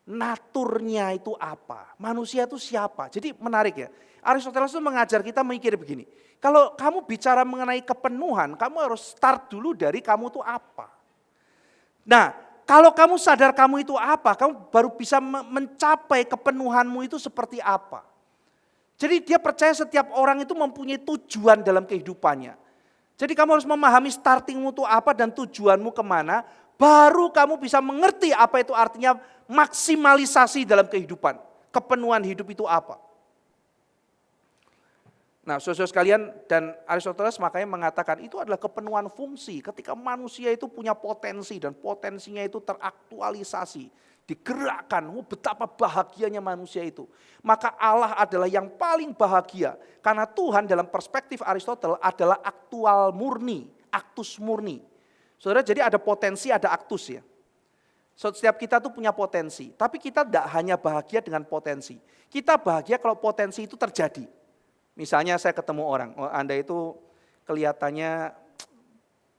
naturnya itu apa. Manusia itu siapa? Jadi menarik ya. Aristoteles itu mengajar kita mikir begini. Kalau kamu bicara mengenai kepenuhan, kamu harus start dulu dari kamu itu apa. Nah, kalau kamu sadar kamu itu apa, kamu baru bisa mencapai kepenuhanmu itu seperti apa. Jadi dia percaya setiap orang itu mempunyai tujuan dalam kehidupannya. Jadi kamu harus memahami startingmu itu apa dan tujuanmu kemana, baru kamu bisa mengerti apa itu artinya maksimalisasi dalam kehidupan. Kepenuhan hidup itu apa. Nah saudara sekalian dan Aristoteles makanya mengatakan itu adalah kepenuhan fungsi. Ketika manusia itu punya potensi dan potensinya itu teraktualisasi, digerakkan, betapa bahagianya manusia itu. Maka Allah adalah yang paling bahagia. Karena Tuhan dalam perspektif Aristoteles adalah aktual murni, aktus murni. Saudara jadi ada potensi, ada aktus ya. Setiap kita tuh punya potensi, tapi kita tidak hanya bahagia dengan potensi. Kita bahagia kalau potensi itu terjadi. Misalnya saya ketemu orang, oh Anda itu kelihatannya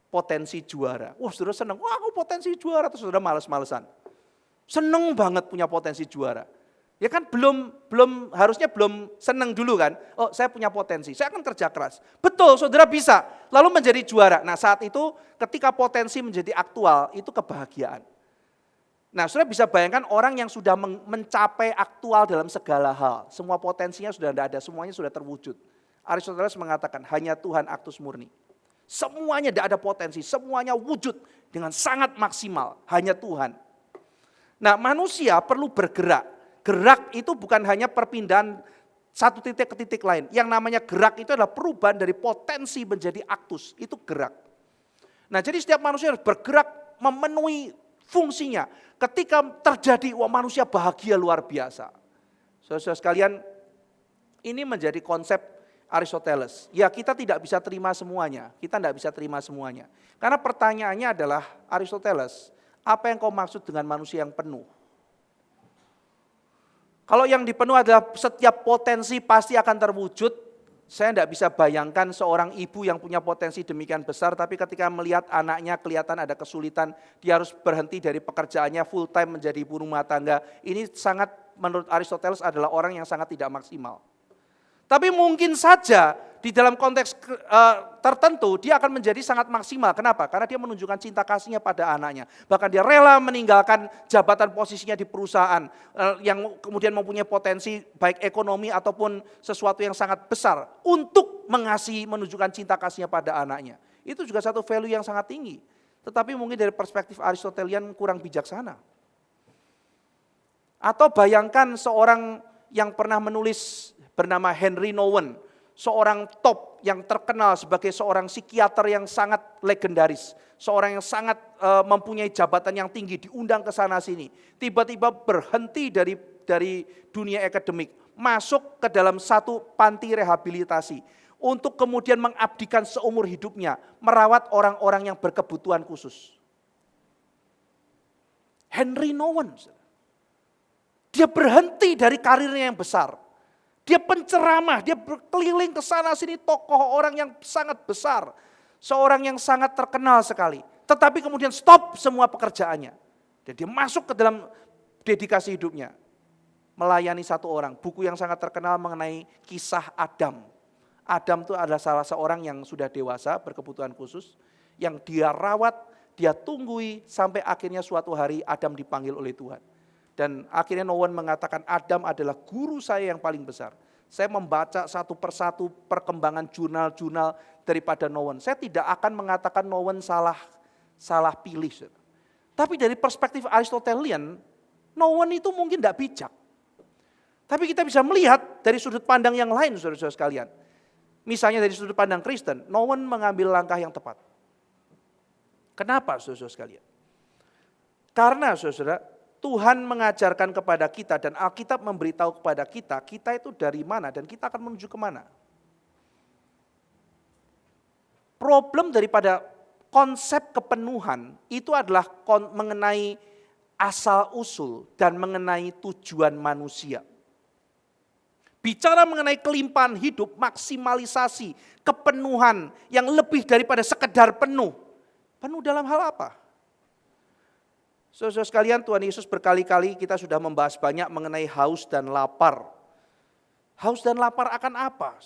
potensi juara. Wah saudara senang, wah aku potensi juara, terus saudara males-malesan. Seneng banget punya potensi juara. Ya kan harusnya belum seneng dulu kan. Oh saya punya potensi, saya akan kerja keras. Betul saudara bisa, lalu menjadi juara. Nah saat itu ketika potensi menjadi aktual, itu kebahagiaan. Nah saudara bisa bayangkan orang yang sudah mencapai aktual dalam segala hal. Semua potensinya sudah tidak ada, semuanya sudah terwujud. Aristoteles mengatakan hanya Tuhan aktus murni. Semuanya tidak ada potensi, semuanya wujud dengan sangat maksimal. Hanya Tuhan. Nah manusia perlu bergerak. Gerak itu bukan hanya perpindahan satu titik ke titik lain. Yang namanya gerak itu adalah perubahan dari potensi menjadi aktus. Itu gerak. Nah jadi setiap manusia harus bergerak memenuhi fungsinya. Ketika terjadi, wah manusia bahagia luar biasa. Saudara sekalian, ini menjadi konsep Aristoteles. Ya kita tidak bisa terima semuanya. Kita tidak bisa terima semuanya. Karena pertanyaannya adalah Aristoteles, apa yang kau maksud dengan manusia yang penuh? Kalau yang dipenuh adalah setiap potensi pasti akan terwujud, Saya tidak bisa bayangkan seorang ibu yang punya potensi demikian besar, tapi ketika melihat anaknya kelihatan ada kesulitan, dia harus berhenti dari pekerjaannya full time menjadi ibu rumah tangga. Ini sangat, menurut Aristoteles, adalah orang yang sangat tidak maksimal. Tapi mungkin saja di dalam konteks tertentu dia akan menjadi sangat maksimal. Kenapa? Karena dia menunjukkan cinta kasihnya pada anaknya. Bahkan dia rela meninggalkan jabatan posisinya di perusahaan yang kemudian mempunyai potensi baik ekonomi ataupun sesuatu yang sangat besar untuk mengasihi, menunjukkan cinta kasihnya pada anaknya. Itu juga satu value yang sangat tinggi. Tetapi mungkin dari perspektif Aristotelian kurang bijaksana. Atau bayangkan seorang yang pernah menulis bernama Henry Nouwen, seorang top yang terkenal sebagai seorang psikiater yang sangat legendaris, seorang yang sangat mempunyai jabatan yang tinggi, diundang ke sana sini, tiba-tiba berhenti dari dunia akademik, masuk ke dalam satu panti rehabilitasi, untuk kemudian mengabdikan seumur hidupnya, merawat orang-orang yang berkebutuhan khusus. Henry Nouwen, dia berhenti dari karirnya yang besar. Dia penceramah, dia berkeliling ke sana sini, tokoh orang yang sangat besar. Seorang yang sangat terkenal sekali. Tetapi kemudian stop semua pekerjaannya. Dan dia masuk ke dalam dedikasi hidupnya. Melayani satu orang. Buku yang sangat terkenal mengenai kisah Adam. Adam itu adalah salah seorang yang sudah dewasa, berkebutuhan khusus. Yang dia rawat, dia tunggui sampai akhirnya suatu hari Adam dipanggil oleh Tuhan. Dan akhirnya Nouwen mengatakan Adam adalah guru saya yang paling besar. Saya membaca satu persatu perkembangan jurnal-jurnal daripada Nouwen. Saya tidak akan mengatakan Nouwen salah pilih. Tapi dari perspektif Aristotelian, Nouwen itu mungkin tidak bijak. Tapi kita bisa melihat dari sudut pandang yang lain, saudara-saudara sekalian. Misalnya dari sudut pandang Kristen, Nouwen mengambil langkah yang tepat. Kenapa, saudara-saudara sekalian? Karena, saudara, Tuhan mengajarkan kepada kita dan Alkitab memberitahu kepada kita itu dari mana dan kita akan menuju kemana. Problem daripada konsep kepenuhan itu adalah mengenai asal-usul dan mengenai tujuan manusia. Bicara mengenai kelimpahan hidup, maksimalisasi, kepenuhan yang lebih daripada sekedar penuh. Penuh dalam hal apa? Saudara sekalian, Tuhan Yesus berkali-kali kita sudah membahas banyak mengenai haus dan lapar. Haus dan lapar akan apa?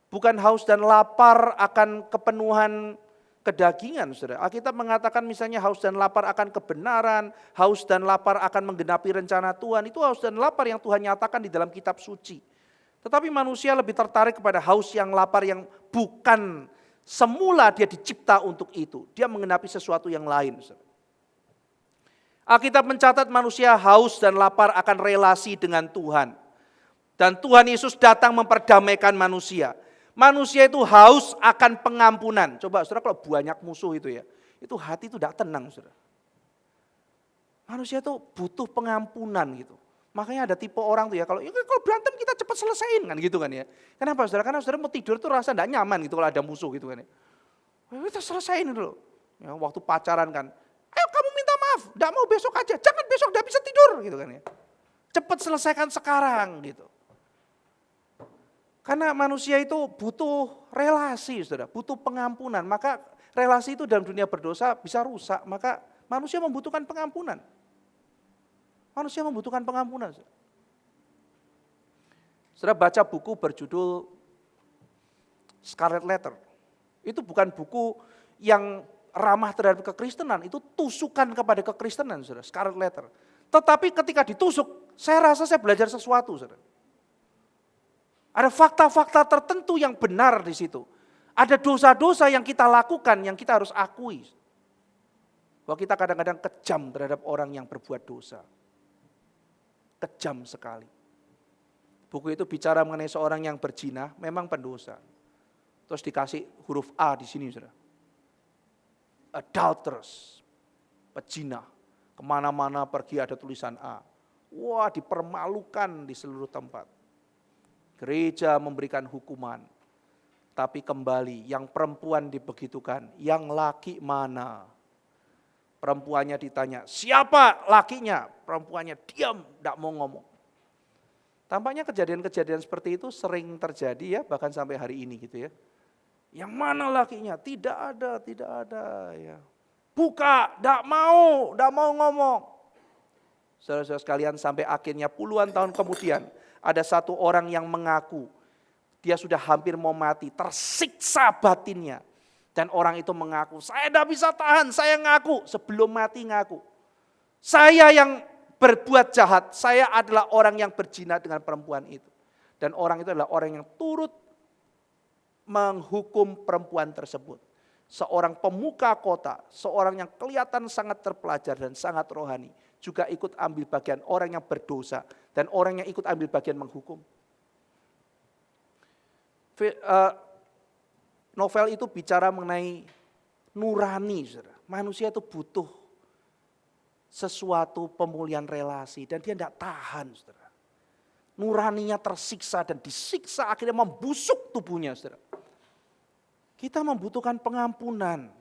Bukan haus dan lapar akan kepenuhan kedagingan, saudara. Alkitab mengatakan misalnya haus dan lapar akan kebenaran, haus dan lapar akan menggenapi rencana Tuhan. Itu haus dan lapar yang Tuhan nyatakan di dalam kitab suci. Tetapi manusia lebih tertarik kepada haus yang lapar yang bukan semula dia dicipta untuk itu. Dia menggenapi sesuatu yang lain, saudara. Alkitab mencatat manusia haus dan lapar akan relasi dengan Tuhan. Dan Tuhan Yesus datang memperdamaikan manusia. Manusia itu haus akan pengampunan. Coba saudara kalau banyak musuh itu ya, itu hati itu tidak tenang saudara. Manusia itu butuh pengampunan gitu. Makanya ada tipe orang tuh ya, kalau berantem kita cepat selesaiin kan gitu kan ya. Kenapa saudara? Karena saudara mau tidur tuh rasa tidak nyaman gitu kalau ada musuh gitu kan ya. Kita selesaiin dulu. Ya, waktu pacaran kan. Ayo kamu minta maaf, enggak mau besok aja, jangan besok enggak bisa tidur gitu kan ya. Cepat selesaikan sekarang gitu. Karena manusia itu butuh relasi, saudara, butuh pengampunan. Maka relasi itu dalam dunia berdosa bisa rusak, maka manusia membutuhkan pengampunan. Manusia membutuhkan pengampunan. Saudara baca buku berjudul Scarlet Letter. Itu bukan buku yang ramah terhadap kekristenan, itu tusukan kepada kekristenan, saudara, Scarlet Letter. Tetapi ketika ditusuk, saya rasa saya belajar sesuatu, saudara. Ada fakta-fakta tertentu yang benar di situ. Ada dosa-dosa yang kita lakukan, yang kita harus akui. Bahwa kita kadang-kadang kejam terhadap orang yang berbuat dosa. Kejam sekali. Buku itu bicara mengenai seorang yang berzina, memang pendosa. Terus dikasih huruf A di sini, saudara. Adulterous, pezina, kemana-mana pergi ada tulisan A. Wah, dipermalukan di seluruh tempat. Gereja memberikan hukuman, tapi kembali yang perempuan dibegitukan, yang laki mana? Perempuannya ditanya, siapa lakinya? Perempuannya diam, tidak mau ngomong. Tampaknya kejadian-kejadian seperti itu sering terjadi ya, bahkan sampai hari ini gitu ya. Yang mana lakinya? Tidak ada ya. Buka, tidak mau ngomong. Saudara-saudara sekalian, sampai akhirnya puluhan tahun kemudian ada satu orang yang mengaku dia sudah hampir mau mati, tersiksa batinnya. Dan orang itu mengaku, saya tidak bisa tahan, saya ngaku, sebelum mati ngaku. Saya yang berbuat jahat, saya adalah orang yang berzina dengan perempuan itu. Dan orang itu adalah orang yang turut menghukum perempuan tersebut. Seorang pemuka kota, seorang yang kelihatan sangat terpelajar dan sangat rohani, juga ikut ambil bagian orang yang berdosa dan orang yang ikut ambil bagian menghukum. Novel itu bicara mengenai nurani, saudara. Manusia itu butuh sesuatu pemulihan relasi dan dia tidak tahan, saudara. Nuraninya tersiksa dan disiksa akhirnya membusuk tubuhnya, saudara. Kita membutuhkan pengampunan,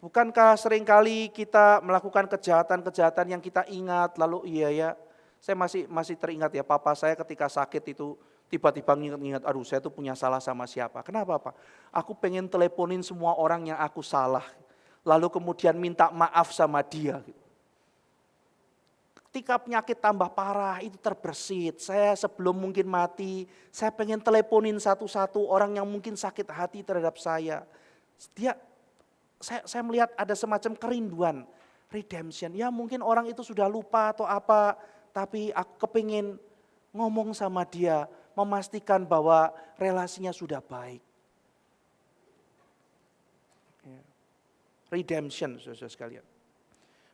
Bukankah seringkali kita melakukan kejahatan-kejahatan yang kita ingat, lalu iya ya, saya masih teringat ya, papa saya ketika sakit itu tiba-tiba ingat, aduh saya tuh punya salah sama siapa. Kenapa Pak? Aku pengen teleponin semua orang yang aku salah, lalu kemudian minta maaf sama dia. Ketika penyakit tambah parah itu terbersit, saya sebelum mungkin mati, saya pengen teleponin satu-satu orang yang mungkin sakit hati terhadap saya. Saya melihat ada semacam kerinduan, redemption. Ya mungkin orang itu sudah lupa atau apa, tapi aku kepingin ngomong sama dia, memastikan bahwa relasinya sudah baik. Redemption, saudara sekalian.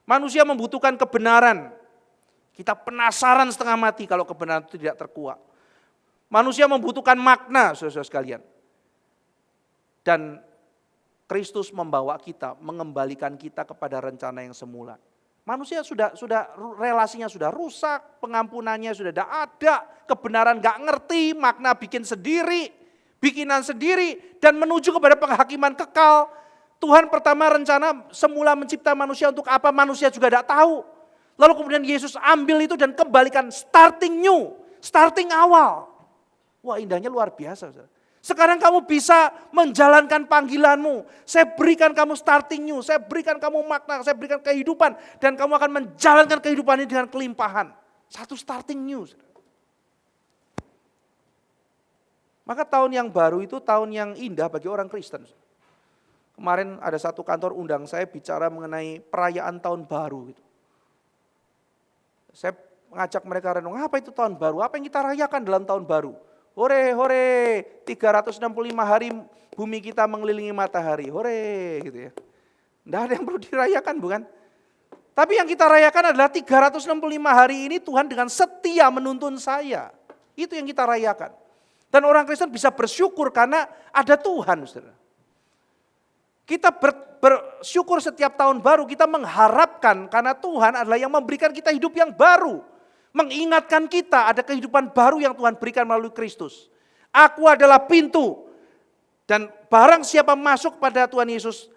Manusia membutuhkan kebenaran. Kita penasaran setengah mati kalau kebenaran itu tidak terkuak. Manusia membutuhkan makna, saudara sekalian. Dan Kristus membawa kita, mengembalikan kita kepada rencana yang semula. Manusia sudah relasinya sudah rusak, pengampunannya sudah tidak ada, kebenaran gak ngerti, makna bikinan sendiri, dan menuju kepada penghakiman kekal. Tuhan pertama rencana semula mencipta manusia untuk apa, manusia juga tidak tahu. Lalu kemudian Yesus ambil itu dan kembalikan starting new, starting awal. Wah indahnya luar biasa. Sekarang kamu bisa menjalankan panggilanmu. Saya berikan kamu starting new, saya berikan kamu makna, saya berikan kehidupan. Dan kamu akan menjalankan kehidupan ini dengan kelimpahan. Satu starting new. Maka tahun yang baru itu tahun yang indah bagi orang Kristen. Kemarin ada satu kantor undang saya bicara mengenai perayaan tahun baru. Saya mengajak mereka renung, apa itu tahun baru? Apa yang kita rayakan dalam tahun baru? Hore, hore, 365 hari bumi kita mengelilingi matahari. Hore, gitu ya. Tidak ada yang perlu dirayakan, bukan? Tapi yang kita rayakan adalah 365 hari ini Tuhan dengan setia menuntun saya. Itu yang kita rayakan. Dan orang Kristen bisa bersyukur karena ada Tuhan, saudara. Kita bersyukur setiap tahun baru, kita mengharapkan karena Tuhan adalah yang memberikan kita hidup yang baru. Mengingatkan kita ada kehidupan baru yang Tuhan berikan melalui Kristus. Aku adalah pintu. Dan barang siapa masuk pada Tuhan Yesus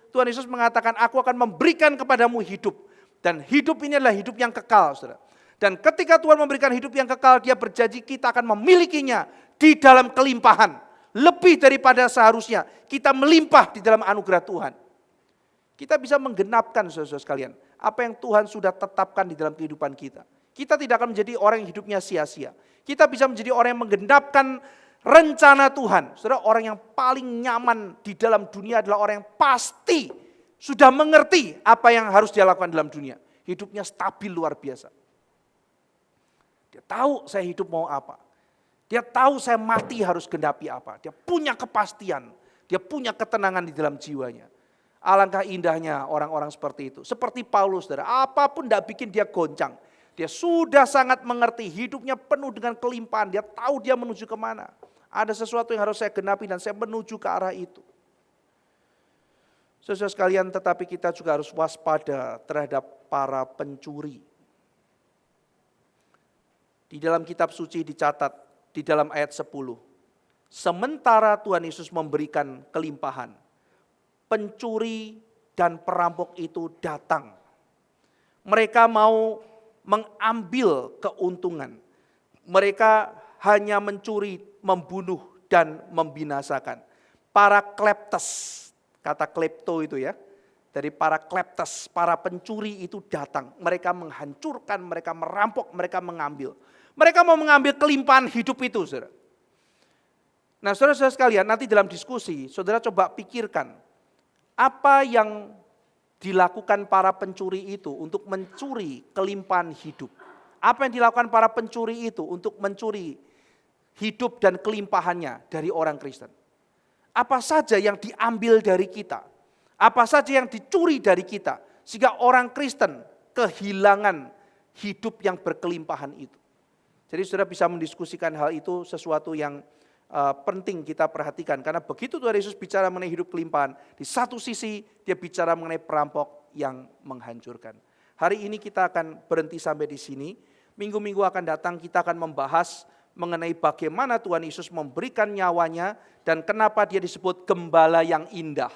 mengatakan aku akan memberikan kepadamu hidup. Dan hidup ini adalah hidup yang kekal, saudara. Dan ketika Tuhan memberikan hidup yang kekal, dia berjanji kita akan memilikinya di dalam kelimpahan. Lebih daripada seharusnya kita melimpah di dalam anugerah Tuhan. Kita bisa menggenapkan saudara-saudara sekalian apa yang Tuhan sudah tetapkan di dalam kehidupan kita. Kita tidak akan menjadi orang yang hidupnya sia-sia. Kita bisa menjadi orang yang menggenapkan rencana Tuhan. Saudara, orang yang paling nyaman di dalam dunia adalah orang yang pasti sudah mengerti apa yang harus dia lakukan dalam dunia. Hidupnya stabil luar biasa. Dia tahu saya hidup mau apa. Dia tahu saya mati harus genapi apa. Dia punya kepastian. Dia punya ketenangan di dalam jiwanya. Alangkah indahnya orang-orang seperti itu. Seperti Paulus, saudara. Apapun tidak bikin dia goncang. Dia sudah sangat mengerti. Hidupnya penuh dengan kelimpahan. Dia tahu dia menuju kemana. Ada sesuatu yang harus saya genapi dan saya menuju ke arah itu. Saudara sekalian, tetapi kita juga harus waspada terhadap para pencuri. Di dalam kitab suci dicatat. Di dalam ayat 10, sementara Tuhan Yesus memberikan kelimpahan, pencuri dan perampok itu datang. Mereka mau mengambil keuntungan. Mereka hanya mencuri, membunuh, dan membinasakan. Para kleptes, kata klepto itu ya, dari para kleptes, para pencuri itu datang. Mereka menghancurkan, mereka merampok, mereka mengambil. Mereka mau mengambil kelimpahan hidup itu, saudara. Nah, saudara-saudara sekalian, nanti dalam diskusi, saudara coba pikirkan, apa yang dilakukan para pencuri itu untuk mencuri kelimpahan hidup? Apa yang dilakukan para pencuri itu untuk mencuri hidup dan kelimpahannya dari orang Kristen? Apa saja yang diambil dari kita? Apa saja yang dicuri dari kita? Sehingga orang Kristen kehilangan hidup yang berkelimpahan itu. Jadi saudara bisa mendiskusikan hal itu, sesuatu yang penting kita perhatikan. Karena begitu Tuhan Yesus bicara mengenai hidup kelimpahan, di satu sisi dia bicara mengenai perampok yang menghancurkan. Hari ini kita akan berhenti sampai di sini. Minggu-minggu akan datang kita akan membahas mengenai bagaimana Tuhan Yesus memberikan nyawanya dan kenapa dia disebut gembala yang indah.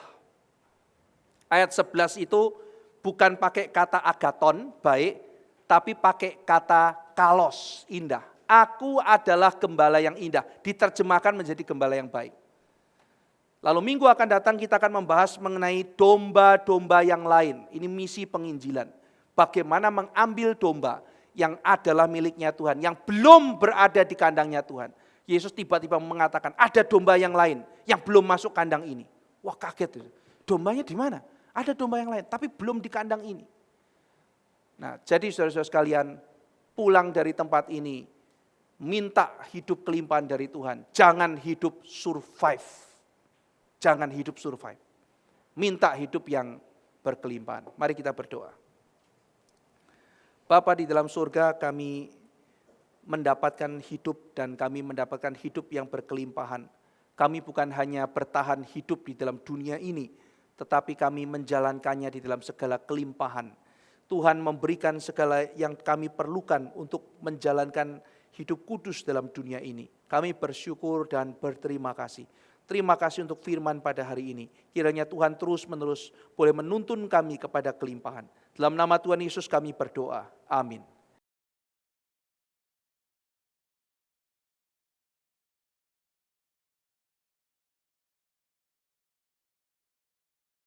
Ayat 11 itu bukan pakai kata agaton, baik, tapi pakai kata kalos, indah. Aku adalah gembala yang indah, diterjemahkan menjadi gembala yang baik. Lalu minggu akan datang kita akan membahas mengenai domba-domba yang lain. Ini misi penginjilan. Bagaimana mengambil domba yang adalah miliknya Tuhan, yang belum berada di kandangnya Tuhan. Yesus tiba-tiba mengatakan ada domba yang lain yang belum masuk kandang ini. Wah, kaget itu. Dombanya di mana? Ada domba yang lain tapi belum di kandang ini. Nah, jadi saudara-saudara sekalian, pulang dari tempat ini minta hidup kelimpahan dari Tuhan. Jangan hidup survive. Jangan hidup survive. Minta hidup yang berkelimpahan. Mari kita berdoa. Bapa di dalam surga, kami mendapatkan hidup dan kami mendapatkan hidup yang berkelimpahan. Kami bukan hanya bertahan hidup di dalam dunia ini, tetapi kami menjalankannya di dalam segala kelimpahan. Tuhan memberikan segala yang kami perlukan untuk menjalankan hidup kudus dalam dunia ini. Kami bersyukur dan berterima kasih. Terima kasih untuk firman pada hari ini. Kiranya Tuhan terus-menerus boleh menuntun kami kepada kelimpahan. Dalam nama Tuhan Yesus kami berdoa. Amin.